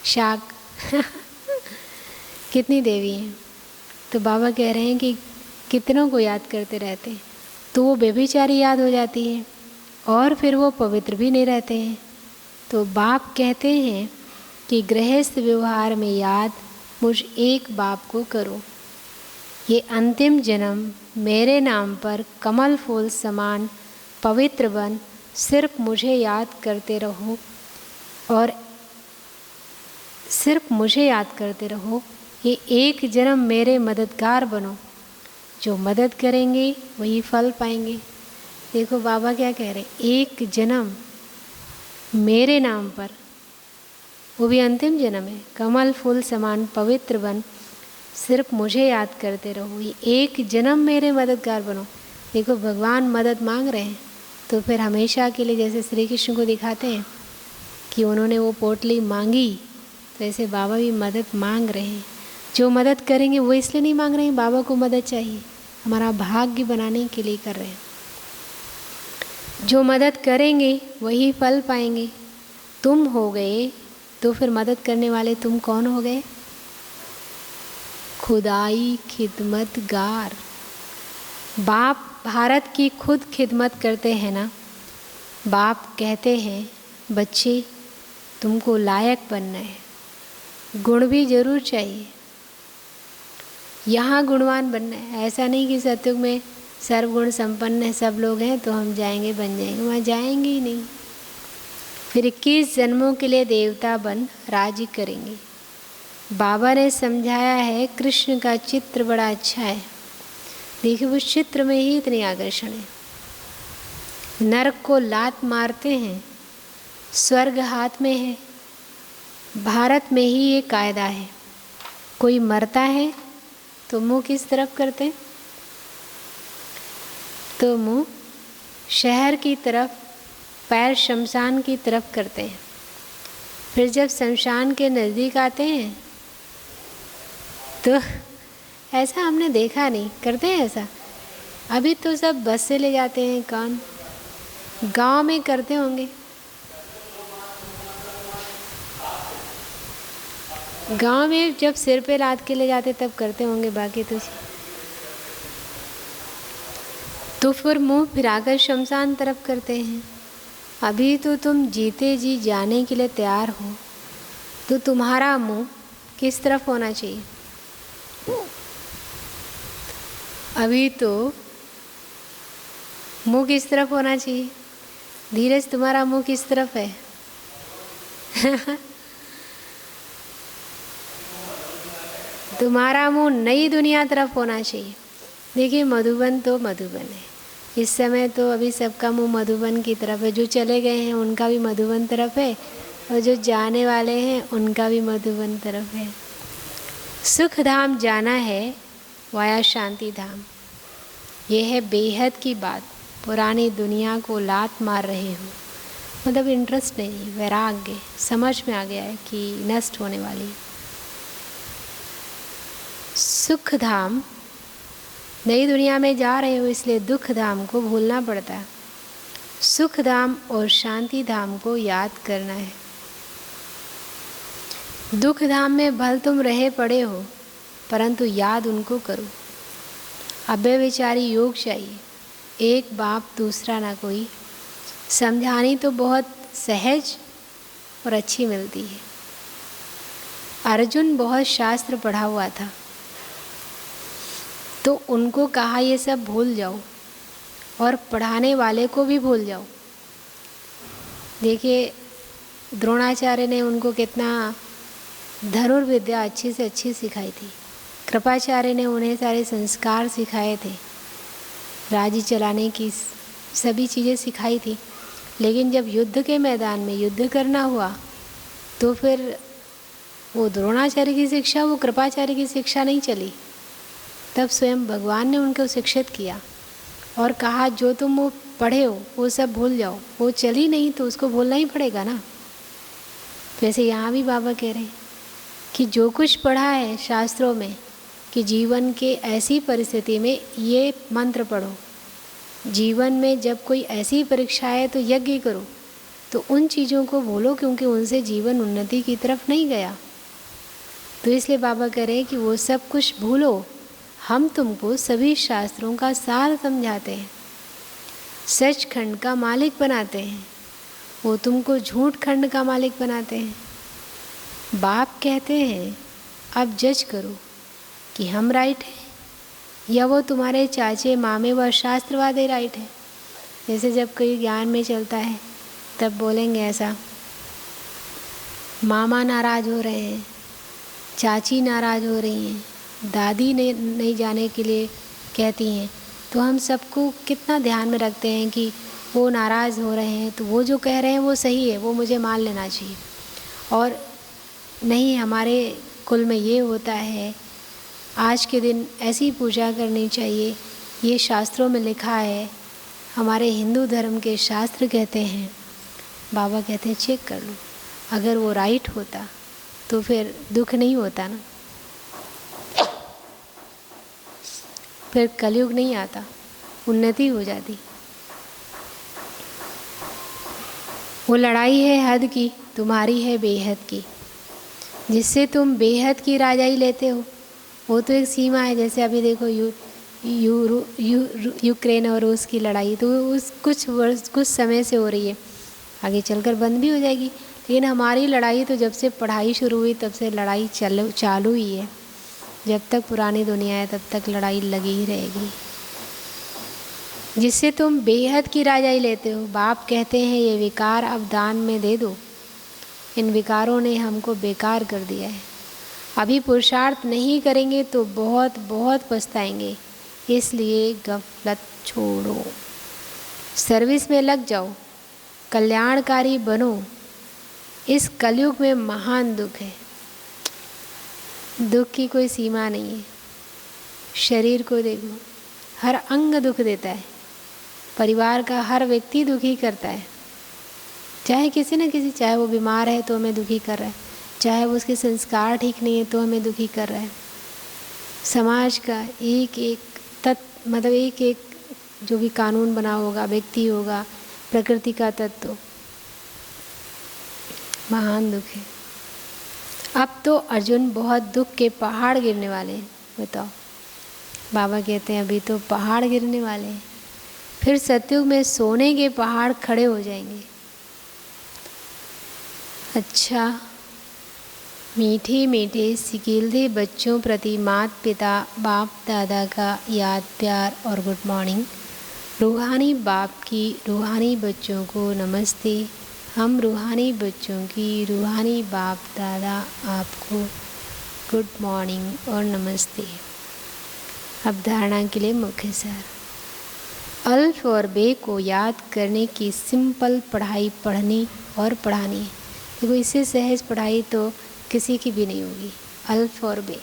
B: शाक कितनी देवी हैं। तो बाबा कह रहे हैं कि कितनों को याद करते रहते हैं तो वो व्यभिचारी याद हो जाती है और फिर वो पवित्र भी नहीं रहते हैं। तो बाप कहते हैं कि गृहस्थ व्यवहार में याद मुझ एक बाप को करो। ये अंतिम जन्म मेरे नाम पर कमल फूल समान पवित्र बन सिर्फ मुझे याद करते रहो और सिर्फ मुझे याद करते रहो। ये एक जन्म मेरे मददगार बनो। जो मदद करेंगे वही फल पाएंगे। देखो बाबा क्या कह रहे हैं, एक जन्म मेरे नाम पर, वो भी अंतिम जन्म है, कमल फूल समान पवित्र बन सिर्फ मुझे याद करते रहो। ये एक जन्म मेरे मददगार बनो। देखो भगवान मदद मांग रहे हैं तो फिर हमेशा के लिए, जैसे श्री कृष्ण को दिखाते हैं कि उन्होंने वो पोटली मांगी, तो ऐसे बाबा भी मदद मांग रहे हैं। जो मदद करेंगे वो इसलिए नहीं मांग रहे हैं बाबा को मदद चाहिए, हमारा भाग्य बनाने के लिए कर रहे हैं। जो मदद करेंगे वही फल पाएंगे। तुम हो गए तो फिर मदद करने वाले तुम कौन हो गए? खुदाई खिदमतगार। बाप भारत की खुद खिदमत करते हैं ना। बाप कहते हैं बच्चे तुमको लायक बनना है, गुण भी जरूर चाहिए, यहाँ गुणवान बनना है। ऐसा नहीं कि सतयुग में सर्वगुण संपन्न है सब लोग हैं तो हम जाएंगे बन जाएंगे, वहाँ जाएंगे ही नहीं। फिर 21 जन्मों के लिए देवता बन राज्य करेंगे। बाबा ने समझाया है कृष्ण का चित्र बड़ा अच्छा है। देखिए उस चित्र में ही इतनी आकर्षण है। नरक को लात मारते हैं, स्वर्ग हाथ में है। भारत में ही ये कायदा है, कोई मरता है तो मुंह किस तरफ करते हैं? तो मुंह शहर की तरफ, पैर शमशान की तरफ करते हैं। फिर जब शमशान के नज़दीक आते हैं तो ऐसा हमने देखा नहीं, करते हैं ऐसा? अभी तो सब बस से ले जाते हैं। कौन गांव में करते होंगे? गांव में जब सिर पे लाद के ले जाते तब करते होंगे, बाकी तो फिर मुंह फिराकर शमशान तरफ करते हैं। अभी तो तुम जीते जी जाने के लिए तैयार हो तो तुम्हारा मुंह किस तरफ होना चाहिए? अभी तो मुंह किस तरफ होना चाहिए? धीरज तुम्हारा मुंह किस तरफ है? तुम्हारा मुंह नई दुनिया तरफ होना चाहिए। देखिए मधुबन तो मधुबन है इस समय, तो अभी सबका मुंह मधुबन की तरफ है। जो चले गए हैं उनका भी मधुबन तरफ है और जो जाने वाले हैं उनका भी मधुबन तरफ है। सुख धाम जाना है वाया शांति धाम। ये है बेहद की बात। पुरानी दुनिया को लात मार रहे हो, मतलब इंटरेस्ट नहीं, वैराग्य, समझ में आ गया है कि नष्ट होने वाली। सुख धाम, नई दुनिया में जा रहे हो इसलिए दुख धाम को भूलना पड़ता है। सुख धाम और शांति धाम को याद करना है। दुख धाम में भल तुम रहे पड़े हो परंतु याद उनको करो। अव्यभिचारी योग चाहिए, एक बाप दूसरा ना कोई। समझानी तो बहुत सहज और अच्छी मिलती है। अर्जुन बहुत शास्त्र पढ़ा हुआ था तो उनको कहा ये सब भूल जाओ और पढ़ाने वाले को भी भूल जाओ। देखिए द्रोणाचार्य ने उनको कितना धनुर्विद्या अच्छी से अच्छी सिखाई थी। कृपाचार्य ने उन्हें सारे संस्कार सिखाए थे, राज्य चलाने की सभी चीज़ें सिखाई थी। लेकिन जब युद्ध के मैदान में युद्ध करना हुआ तो फिर वो द्रोणाचार्य की शिक्षा, वो कृपाचार्य की शिक्षा नहीं चली। तब स्वयं भगवान ने उनको शिक्षित किया और कहा जो तुम वो पढ़े हो वो सब भूल जाओ, वो चली नहीं तो उसको भूलना ही पड़ेगा ना। वैसे यहाँ भी बाबा कह रहे हैं कि जो कुछ पढ़ा है शास्त्रों में कि जीवन के ऐसी परिस्थिति में ये मंत्र पढ़ो, जीवन में जब कोई ऐसी परीक्षा है तो यज्ञ करो, तो उन चीज़ों को भूलो क्योंकि उनसे जीवन उन्नति की तरफ नहीं गया। तो इसलिए बाबा कह रहे हैं कि वो सब कुछ भूलो, हम तुमको सभी शास्त्रों का सार समझाते हैं, सच खंड का मालिक बनाते हैं, वो तुमको झूठ खंड का मालिक बनाते हैं। बाप कहते हैं अब जज करो कि हम राइट हैं या वो तुम्हारे चाचे मामे व शास्त्रवादी राइट है। जैसे जब कोई ज्ञान में चलता है तब बोलेंगे ऐसा, मामा नाराज़ हो रहे हैं, चाची नाराज़ हो रही हैं, दादी ने नहीं जाने के लिए कहती हैं, तो हम सबको कितना ध्यान में रखते हैं कि वो नाराज़ हो रहे हैं तो वो जो कह रहे हैं वो सही है, वो मुझे मान लेना चाहिए। और नहीं, हमारे कुल में ये होता है, आज के दिन ऐसी पूजा करनी चाहिए, ये शास्त्रों में लिखा है, हमारे हिंदू धर्म के शास्त्र कहते हैं। बाबा कहते हैं चेक कर लो, अगर वो राइट होता तो फिर दुख नहीं होता ना, फिर कलयुग नहीं आता, उन्नति हो जाती। वो लड़ाई है हद की, तुम्हारी है बेहद की, जिससे तुम बेहद की राजाई लेते हो। वो तो एक सीमा है, जैसे अभी देखो यूक्रेन और रूस की लड़ाई, तो उस कुछ समय से हो रही है, आगे चलकर बंद भी हो जाएगी। लेकिन हमारी लड़ाई तो जब से पढ़ाई शुरू हुई तब से लड़ाई चालू ही है। जब तक पुरानी दुनिया है तब तक लड़ाई लगी ही रहेगी, जिससे तुम बेहद की राजाई लेते हो। बाप कहते हैं ये विकार अब दान में दे दो, इन विकारों ने हमको बेकार कर दिया है। अभी पुरुषार्थ नहीं करेंगे तो बहुत बहुत पछताएंगे, इसलिए गफलत छोड़ो, सर्विस में लग जाओ, कल्याणकारी बनो। इस कलयुग में महान दुख है, दुख की कोई सीमा नहीं है। शरीर को देख लो, हर अंग दुख देता है, परिवार का हर व्यक्ति दुखी करता है, चाहे किसी न किसी, चाहे वो बीमार है तो हमें दुखी कर रहा है, चाहे वो उसके संस्कार ठीक नहीं है तो हमें दुखी कर रहा है। समाज का एक एक मतलब एक एक जो भी कानून बना होगा, व्यक्ति होगा, प्रकृति का तत्व, महान दुख है। अब तो अर्जुन बहुत दुख के पहाड़ गिरने वाले हैं, बताओ। बाबा कहते हैं अभी तो पहाड़ गिरने वाले हैं, फिर सतयुग में सोने के पहाड़ खड़े हो जाएंगे। अच्छा, मीठे मीठे सिकीलदे बच्चों प्रति माता पिता बाप दादा का याद प्यार और गुड मॉर्निंग। रूहानी बाप की रूहानी बच्चों को नमस्ते। हम रूहानी बच्चों की रूहानी बाप दादा आपको गुड मॉर्निंग और नमस्ते। अब धारणा के लिए मुख्य सार। अल्फ और बे को याद करने की सिंपल पढ़ाई पढ़नी और पढ़ानी है। देखो, इससे सहज पढ़ाई तो किसी की भी नहीं होगी। अल्फ और बे,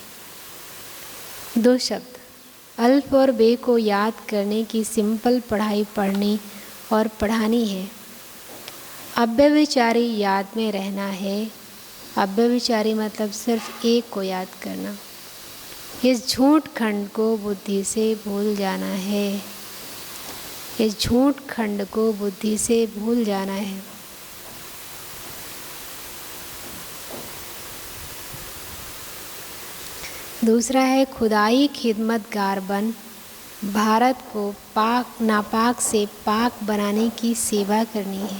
B: दो शब्द, अल्फ और बे को याद करने की सिंपल पढ़ाई पढ़नी और पढ़ानी है। अव्यभिचारी याद में रहना है। अव्यभिचारी मतलब सिर्फ एक को याद करना। इस झूठ खंड को बुद्धि से भूल जाना है। इस झूठ खंड को बुद्धि से भूल जाना है। दूसरा है खुदाई खिदमतगार बन भारत को पाक नापाक से पाक बनाने की सेवा करनी है।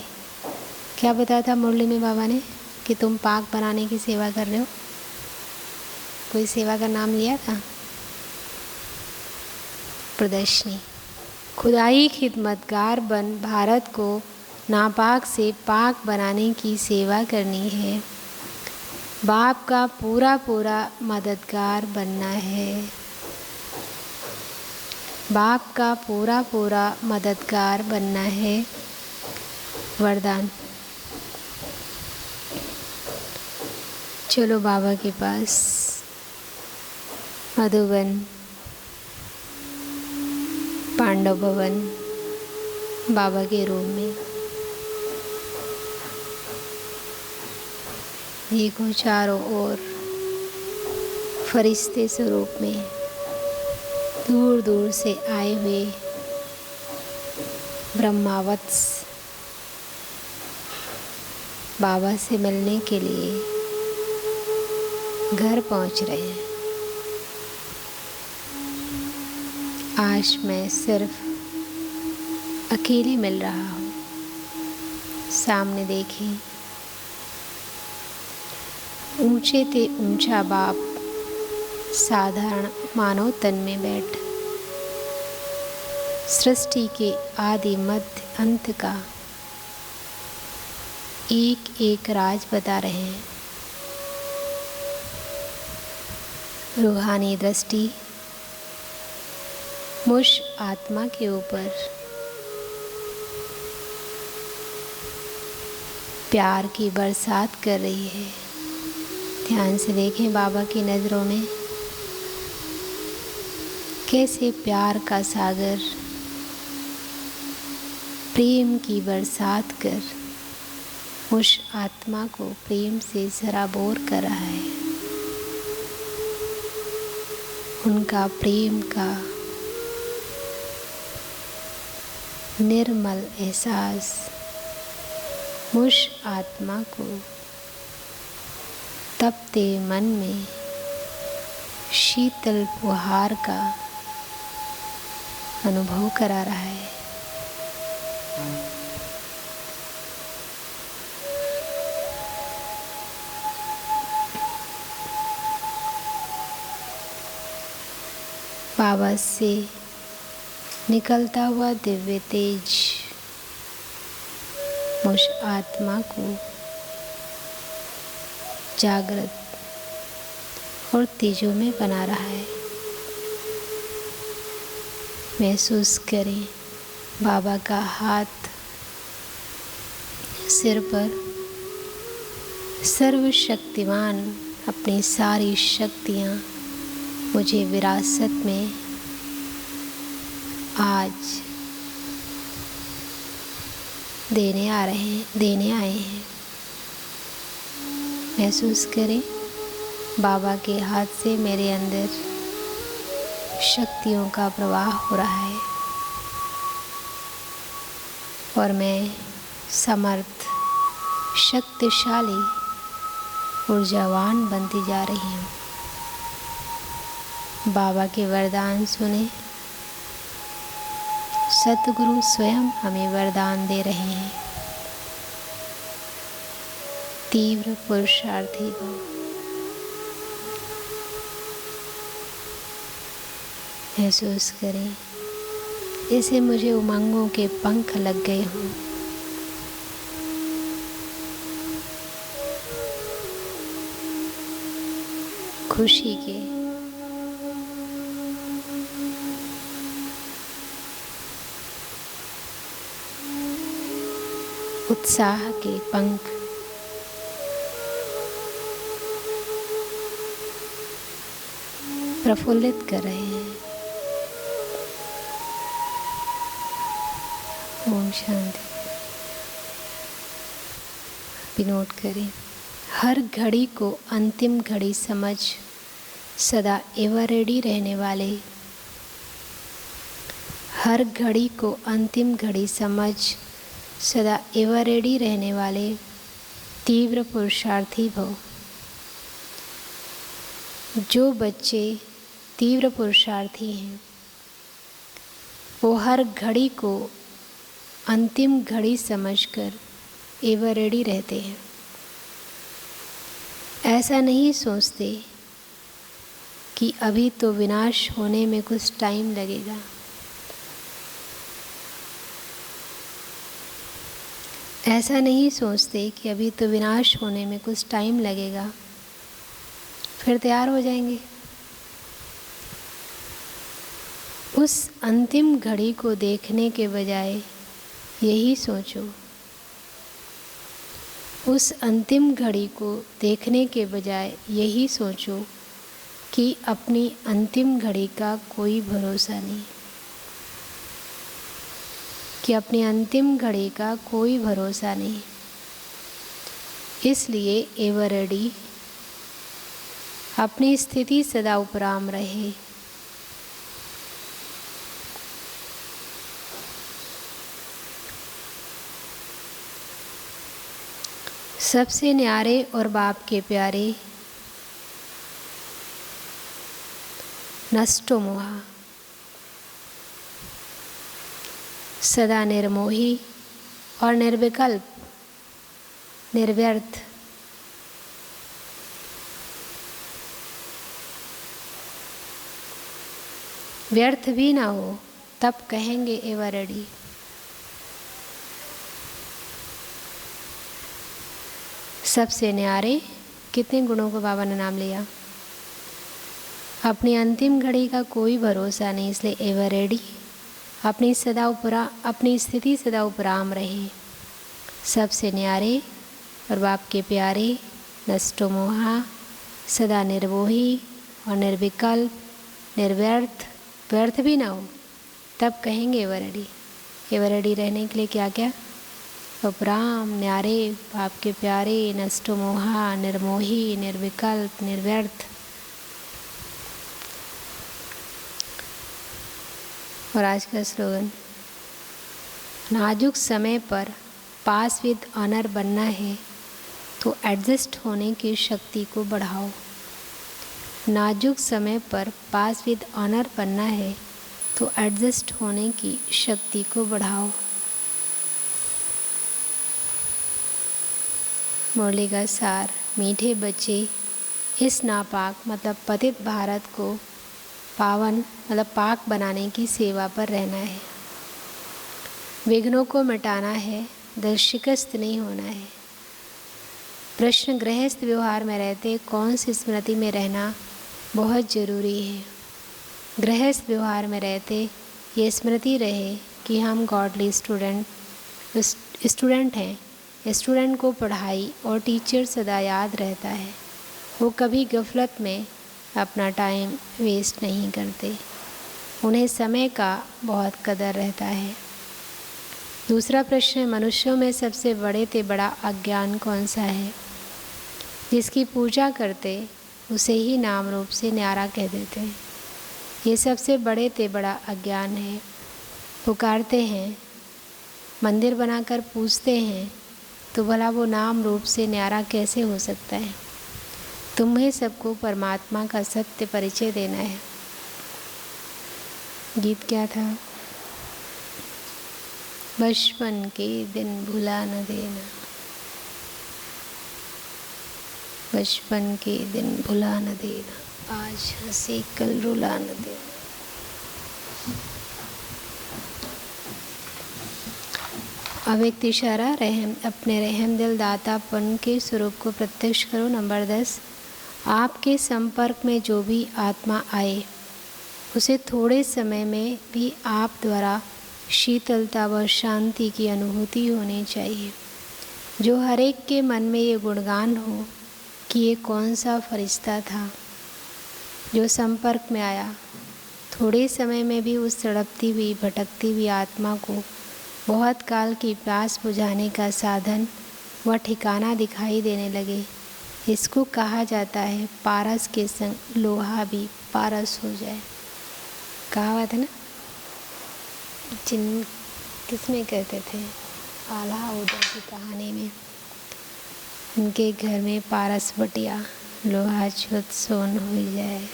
B: क्या बताया था मुरली में बाबा ने कि तुम पाक बनाने की सेवा कर रहे हो? कोई सेवा का नाम लिया था? प्रदर्शनी। खुदाई खिदमतगार बन भारत को नापाक से पाक बनाने की सेवा करनी है। बाप का पूरा पूरा मददगार बनना है। बाप का पूरा पूरा मददगार बनना है। वरदान। चलो बाबा के पास। मधुबन, पांडव भवन, बाबा के रूम में। देखो चारों ओर फरिश्ते स्वरूप में दूर दूर से आए हुए ब्रह्मावत्स बाबा से मिलने के लिए घर पहुंच रहे हैं। आज मैं सिर्फ अकेले मिल रहा हूँ। सामने देखें, ऊंचे ते ऊंचा बाप साधारण मानव तन में बैठ सृष्टि के आदि मध्य अंत का एक एक राज बता रहे हैं। रूहानी दृष्टि मुझ आत्मा के ऊपर प्यार की बरसात कर रही है। ध्यान से देखें बाबा की नज़रों में कैसे प्यार का सागर प्रेम की बरसात कर मुझ आत्मा को प्रेम से सराबोर कर रहा है। उनका प्रेम का निर्मल एहसास मुझ आत्मा को तपते मन में शीतल फुहार का अनुभव करा रहा है। बाबा से निकलता हुआ दिव्य तेज मुझ आत्मा को जागृत और तेजों में बना रहा है। महसूस करें बाबा का हाथ सिर पर, सर्वशक्तिमान अपनी सारी शक्तियाँ मुझे विरासत में आज देने आए हैं। महसूस करें बाबा के हाथ से मेरे अंदर शक्तियों का प्रवाह हो रहा है और मैं समर्थ, शक्तिशाली, ऊर्जावान बनती जा रही हूँ। बाबा के वरदान सुने। सतगुरु स्वयं हमें वरदान दे रहे हैं। तीव्र पुरुषार्थी भव। महसूस करें जैसे मुझे उमंगों के पंख लग गए हों। खुशी के, उत्साह के पंख प्रफुल्लित कर रहे हैं। ओम शांति। भी नोट करें, हर घड़ी को अंतिम घड़ी समझ सदा एवर रेडी रहने वाले, हर घड़ी को अंतिम घड़ी समझ सदा एवर रेडी रहने वाले तीव्र पुरुषार्थी भव। जो बच्चे तीव्र पुरुषार्थी हैं वो हर घड़ी को अंतिम घड़ी समझकर एवर रेडी रहते हैं। ऐसा नहीं सोचते कि अभी तो विनाश होने में कुछ टाइम लगेगा। ऐसा नहीं सोचते कि अभी तो विनाश होने में कुछ टाइम लगेगा, फिर तैयार हो जाएंगे। उस अंतिम घड़ी को देखने के बजाय यही सोचो, उस अंतिम घड़ी को देखने के बजाय यही सोचो कि अपनी अंतिम घड़ी का कोई भरोसा नहीं। कि अपनी अंतिम घड़ी का कोई भरोसा नहीं, इसलिए एवर रेडी, अपनी स्थिति सदा उपराम रहे। सबसे न्यारे और बाप के प्यारे, नष्टो मोहा, सदा निर्मोही और निर्विकल्प, निर्व्यर्थ, व्यर्थ भी ना हो, तब कहेंगे एवर रेडी। सबसे न्यारे, कितने गुणों को बाबा ने नाम लिया। अपनी अंतिम घड़ी का कोई भरोसा नहीं, इसलिए एवर रेडी, अपनी स्थिति सदा उपराम रहे। सबसे न्यारे और बाप के प्यारे, नष्टो मोहा, सदा निर्मोही और निर्विकल्प, निर्व्यर्थ, व्यर्थ भी ना हो, तब कहेंगे एवर रेडी। एवर रेडी रहने के लिए क्या क्या? उपराम, न्यारे, बाप के प्यारे, नष्टो मोहा, निर्मोही, निर्विकल्प, निर्व्यर्थ। और आज का स्लोगन, नाजुक समय पर पास विद ऑनर बनना है तो एडजस्ट होने की शक्ति को बढ़ाओ। नाजुक समय पर पास विद ऑनर बनना है तो एडजस्ट होने की शक्ति को बढ़ाओ। मुरली का सार, मीठे बच्चे, इस नापाक मतलब पतित भारत को पावन मतलब पाक बनाने की सेवा पर रहना है। विघ्नों को मिटाना है, दिल शिकस्त नहीं होना है। प्रश्न, गृहस्थ व्यवहार में रहते कौन सी स्मृति में रहना बहुत ज़रूरी है? गृहस्थ व्यवहार में रहते ये स्मृति रहे कि हम गॉडली स्टूडेंट हैं। स्टूडेंट को पढ़ाई और टीचर सदा याद रहता है। वो कभी गफलत में अपना टाइम वेस्ट नहीं करते, उन्हें समय का बहुत कदर रहता है। दूसरा प्रश्न, मनुष्यों में सबसे बड़े से बड़ा अज्ञान कौन सा है? जिसकी पूजा करते उसे ही नाम रूप से न्यारा कह देते हैं। ये सबसे बड़े से बड़ा अज्ञान है। पुकारते हैं, मंदिर बनाकर पूजते हैं, तो भला वो नाम रूप से न्यारा कैसे हो सकता है? तुम्हें सबको परमात्मा का सत्य परिचय देना है। गीत क्या था? बचपन के दिन भुला न देना, बचपन के दिन भुला न देना, आज हंसी कल रुला न देना। अव्यक्त इशारा, अपने रहम दिल दातापन के स्वरूप को प्रत्यक्ष करो। नंबर 10, आपके संपर्क में जो भी आत्मा आए उसे थोड़े समय में भी आप द्वारा शीतलता व शांति की अनुभूति होनी चाहिए। जो हर एक के मन में ये गुणगान हो कि ये कौन सा फरिश्ता था जो संपर्क में आया। थोड़े समय में भी उस तड़पती हुई भटकती हुई आत्मा को बहुत काल की प्यास बुझाने का साधन व ठिकाना दिखाई देने लगे। इसको कहा जाता है पारस के संग लोहा भी पारस हो जाए। कहावत है ना, किसमें कहते थे, आल्हा उदय की कहानी में, उनके घर में पारस बटिया लोहा छुत सोन हो जाए।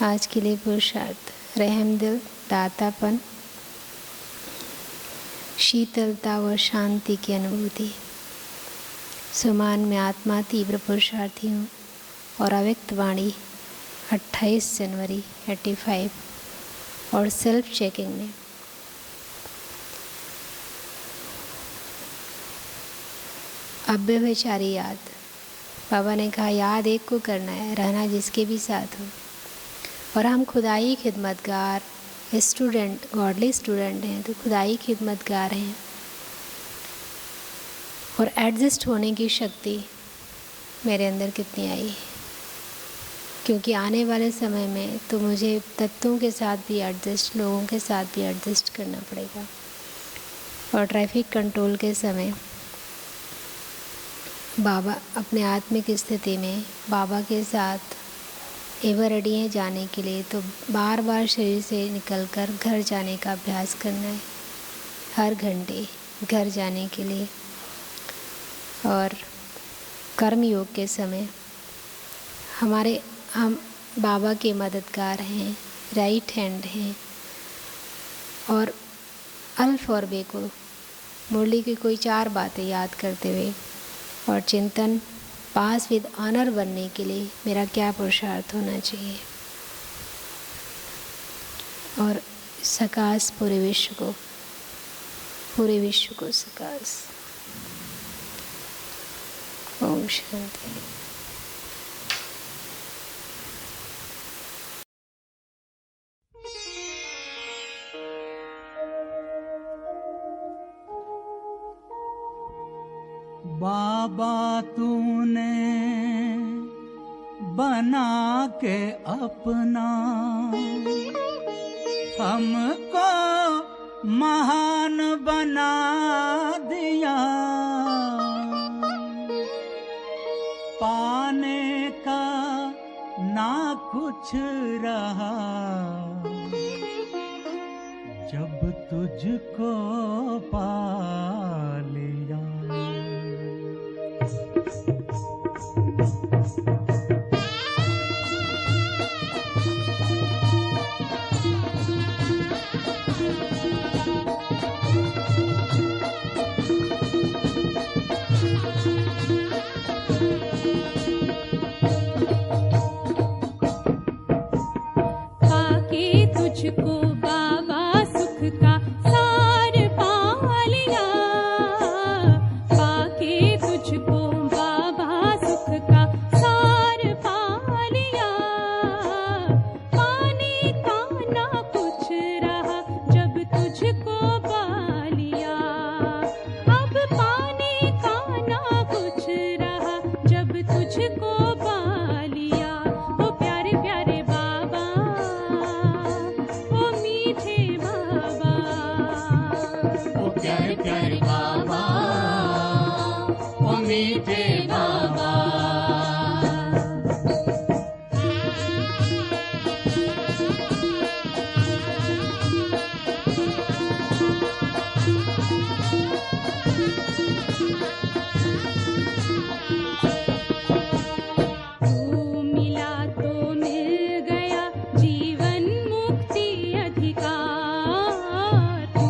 B: आज के लिए पुरुषार्थ, रहम दिल दातापन, शीतलता व शांति की अनुभूति। सुमान में आत्मा तीव्र पुरुषार्थी हूँ और अव्यक्त वाणी 28 जनवरी 85 और सेल्फ चेकिंग में। अव्यभिचारी याद, बाबा ने कहा याद एक को करना है, रहना जिसके भी साथ हो। और हम खुदाई खिदमतगार स्टूडेंट, गॉडली स्टूडेंट हैं, तो खुदाई खिदमतगार हैं। और एडजस्ट होने की शक्ति मेरे अंदर कितनी आई। क्योंकि आने वाले समय में तो मुझे तत्वों के साथ भी एडजस्ट, लोगों के साथ भी एडजस्ट करना पड़ेगा। और ट्रैफिक कंट्रोल के समय बाबा अपने आत्मिक स्थिति में बाबा के साथ एवर रेडी हैं जाने के लिए, तो बार बार शरीर से निकलकर घर जाने का अभ्यास करना है, हर घंटे घर जाने के लिए। और कर्म योग के समय हम बाबा के मददगार हैं, राइट हैंड हैं, और अल्फ और बे को मुरली की कोई 4 बातें याद करते हुए और चिंतन पास विद ऑनर बनने के लिए मेरा क्या पुरुषार्थ होना चाहिए, और सकाश पूरे विश्व को सकाश। ओम शांति।
C: बाबा तूने बना के अपना हमको महान बना दिया, पाने का ना कुछ रहा जब तुझको पा लिया।
D: तुझको बाबा सुख का सार पा लिया, पाके तुझको बाबा सुख का सार पा लिया, पाने का ना कुछ रहा जब तुझको पा लिया, अब पाने का ना कुछ रहा जब तुझको पा लिया। ओ प्यारे प्यारे बाबा, ओ मीठे बाबा,
C: ओ प्यारे प्यारे बाबा, ओ मीठे बाबा।
D: तू मिला तो मिल गया जीवन मुक्ति अधिकार, तू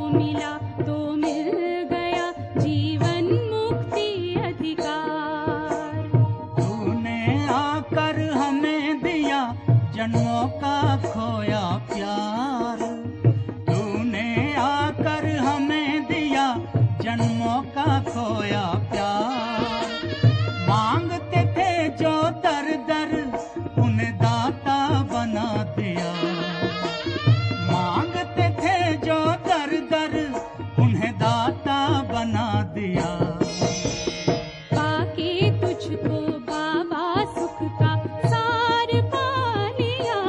D: मिला तो मिल गया जीवन मुक्ति अधिकार।
C: तूने आकर हमें दिया जन्मों का खोया प्यार, तूने आकर हमें दिया जन्मों का खोया प्यार। मांगते थे जो दर दर उन्हें दाता बना दिया, मांगते थे जो दर दर उन्हें दाता बना दिया।
D: पाके तुझको बाबा सुख का सार पा लिया,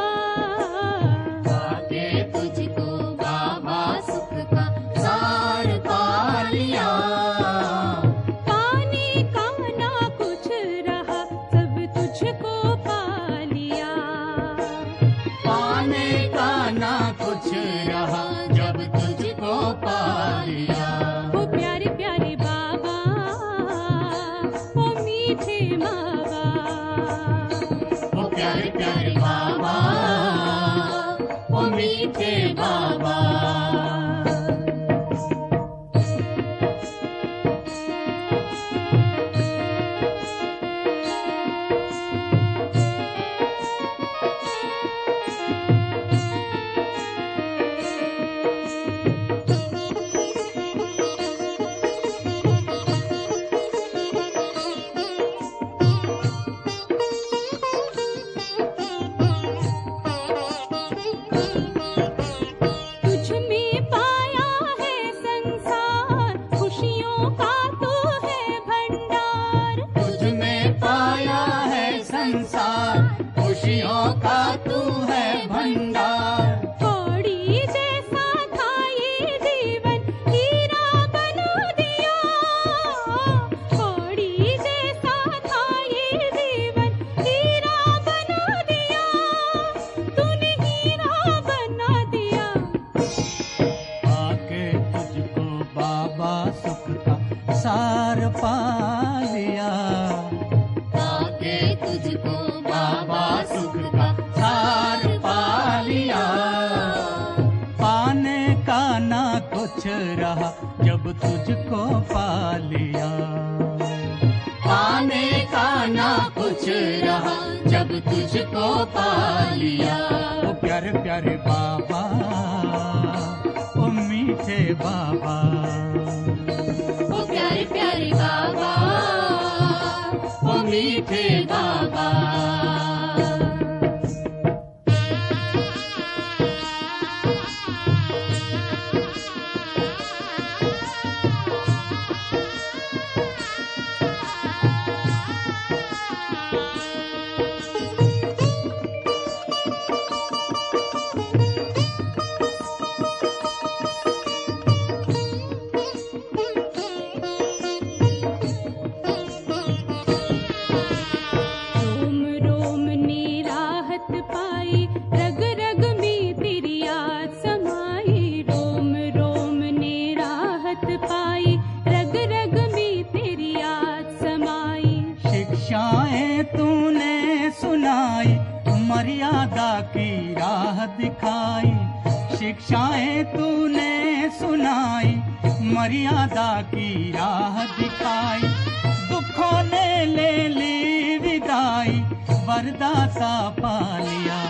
C: पाके तुझको बाबा सुख का सार पा लिया,
D: पाने का ना कुछ रहा सब तुझको पा लिया,
C: पाने का ना कुछ रहा जब तुझको पा लिया।
D: ओ प्यारे प्यारे बाबा, ओ मीठे बाबा,
C: ओ प्यारे प्यारे बाबा, ओ मीठे बाबा।
A: सार पा लिया,
C: पाके तुझको बाबा सुख का सार पा लिया।
A: पाने का ना कुछ रहा जब तुझको पा लिया,
C: पाने का ना कुछ रहा जब तुझको पा लिया।
A: ओ प्यारे प्यारे बाबा, ओ मीठे बाबा,
C: ओ प्यारे प्यारे बाबा, ओ मीठे बाबा।
D: रोम रोम ने राहत पाई, रग रग में तेरी याद समाई। रोम रोम ने राहत पाई, रग रग में तेरी याद समाई।
A: शिक्षाएं तूने सुनाई, मर्यादा की राह दिखाई। शिक्षाएं तूने सुनाई, मर्यादा की राह दिखाई। दुखों ने ले ली विदाई, वरदाता पा लिया।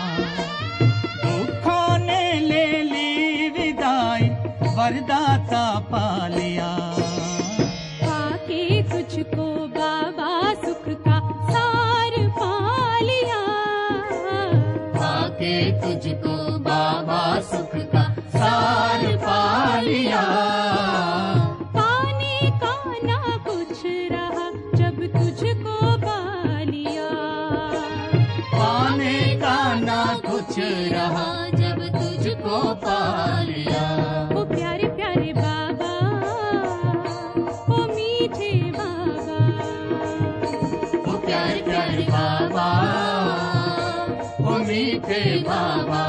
A: दुखों ने ले ली विदाई, वरदाता पा लिया।
D: पाके तुझको बाबा सुख का सार पा लिया,
C: पाके तुझको बाबा सुख का सार पा लिया।
D: पाने का ना कुछ रहा जब तुझको पा लिया,
C: पाने का ना कुछ रहा जब तुझको पा लिया।
D: ओ प्यारे प्यारे बाबा, ओ मीठे बाबा,
C: ओ प्यारे प्यारे बाबा, ओ मीठे बाबा।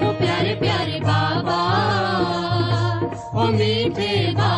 C: ओ प्यारे प्यारे बाबा, ओ मीठे बाबा।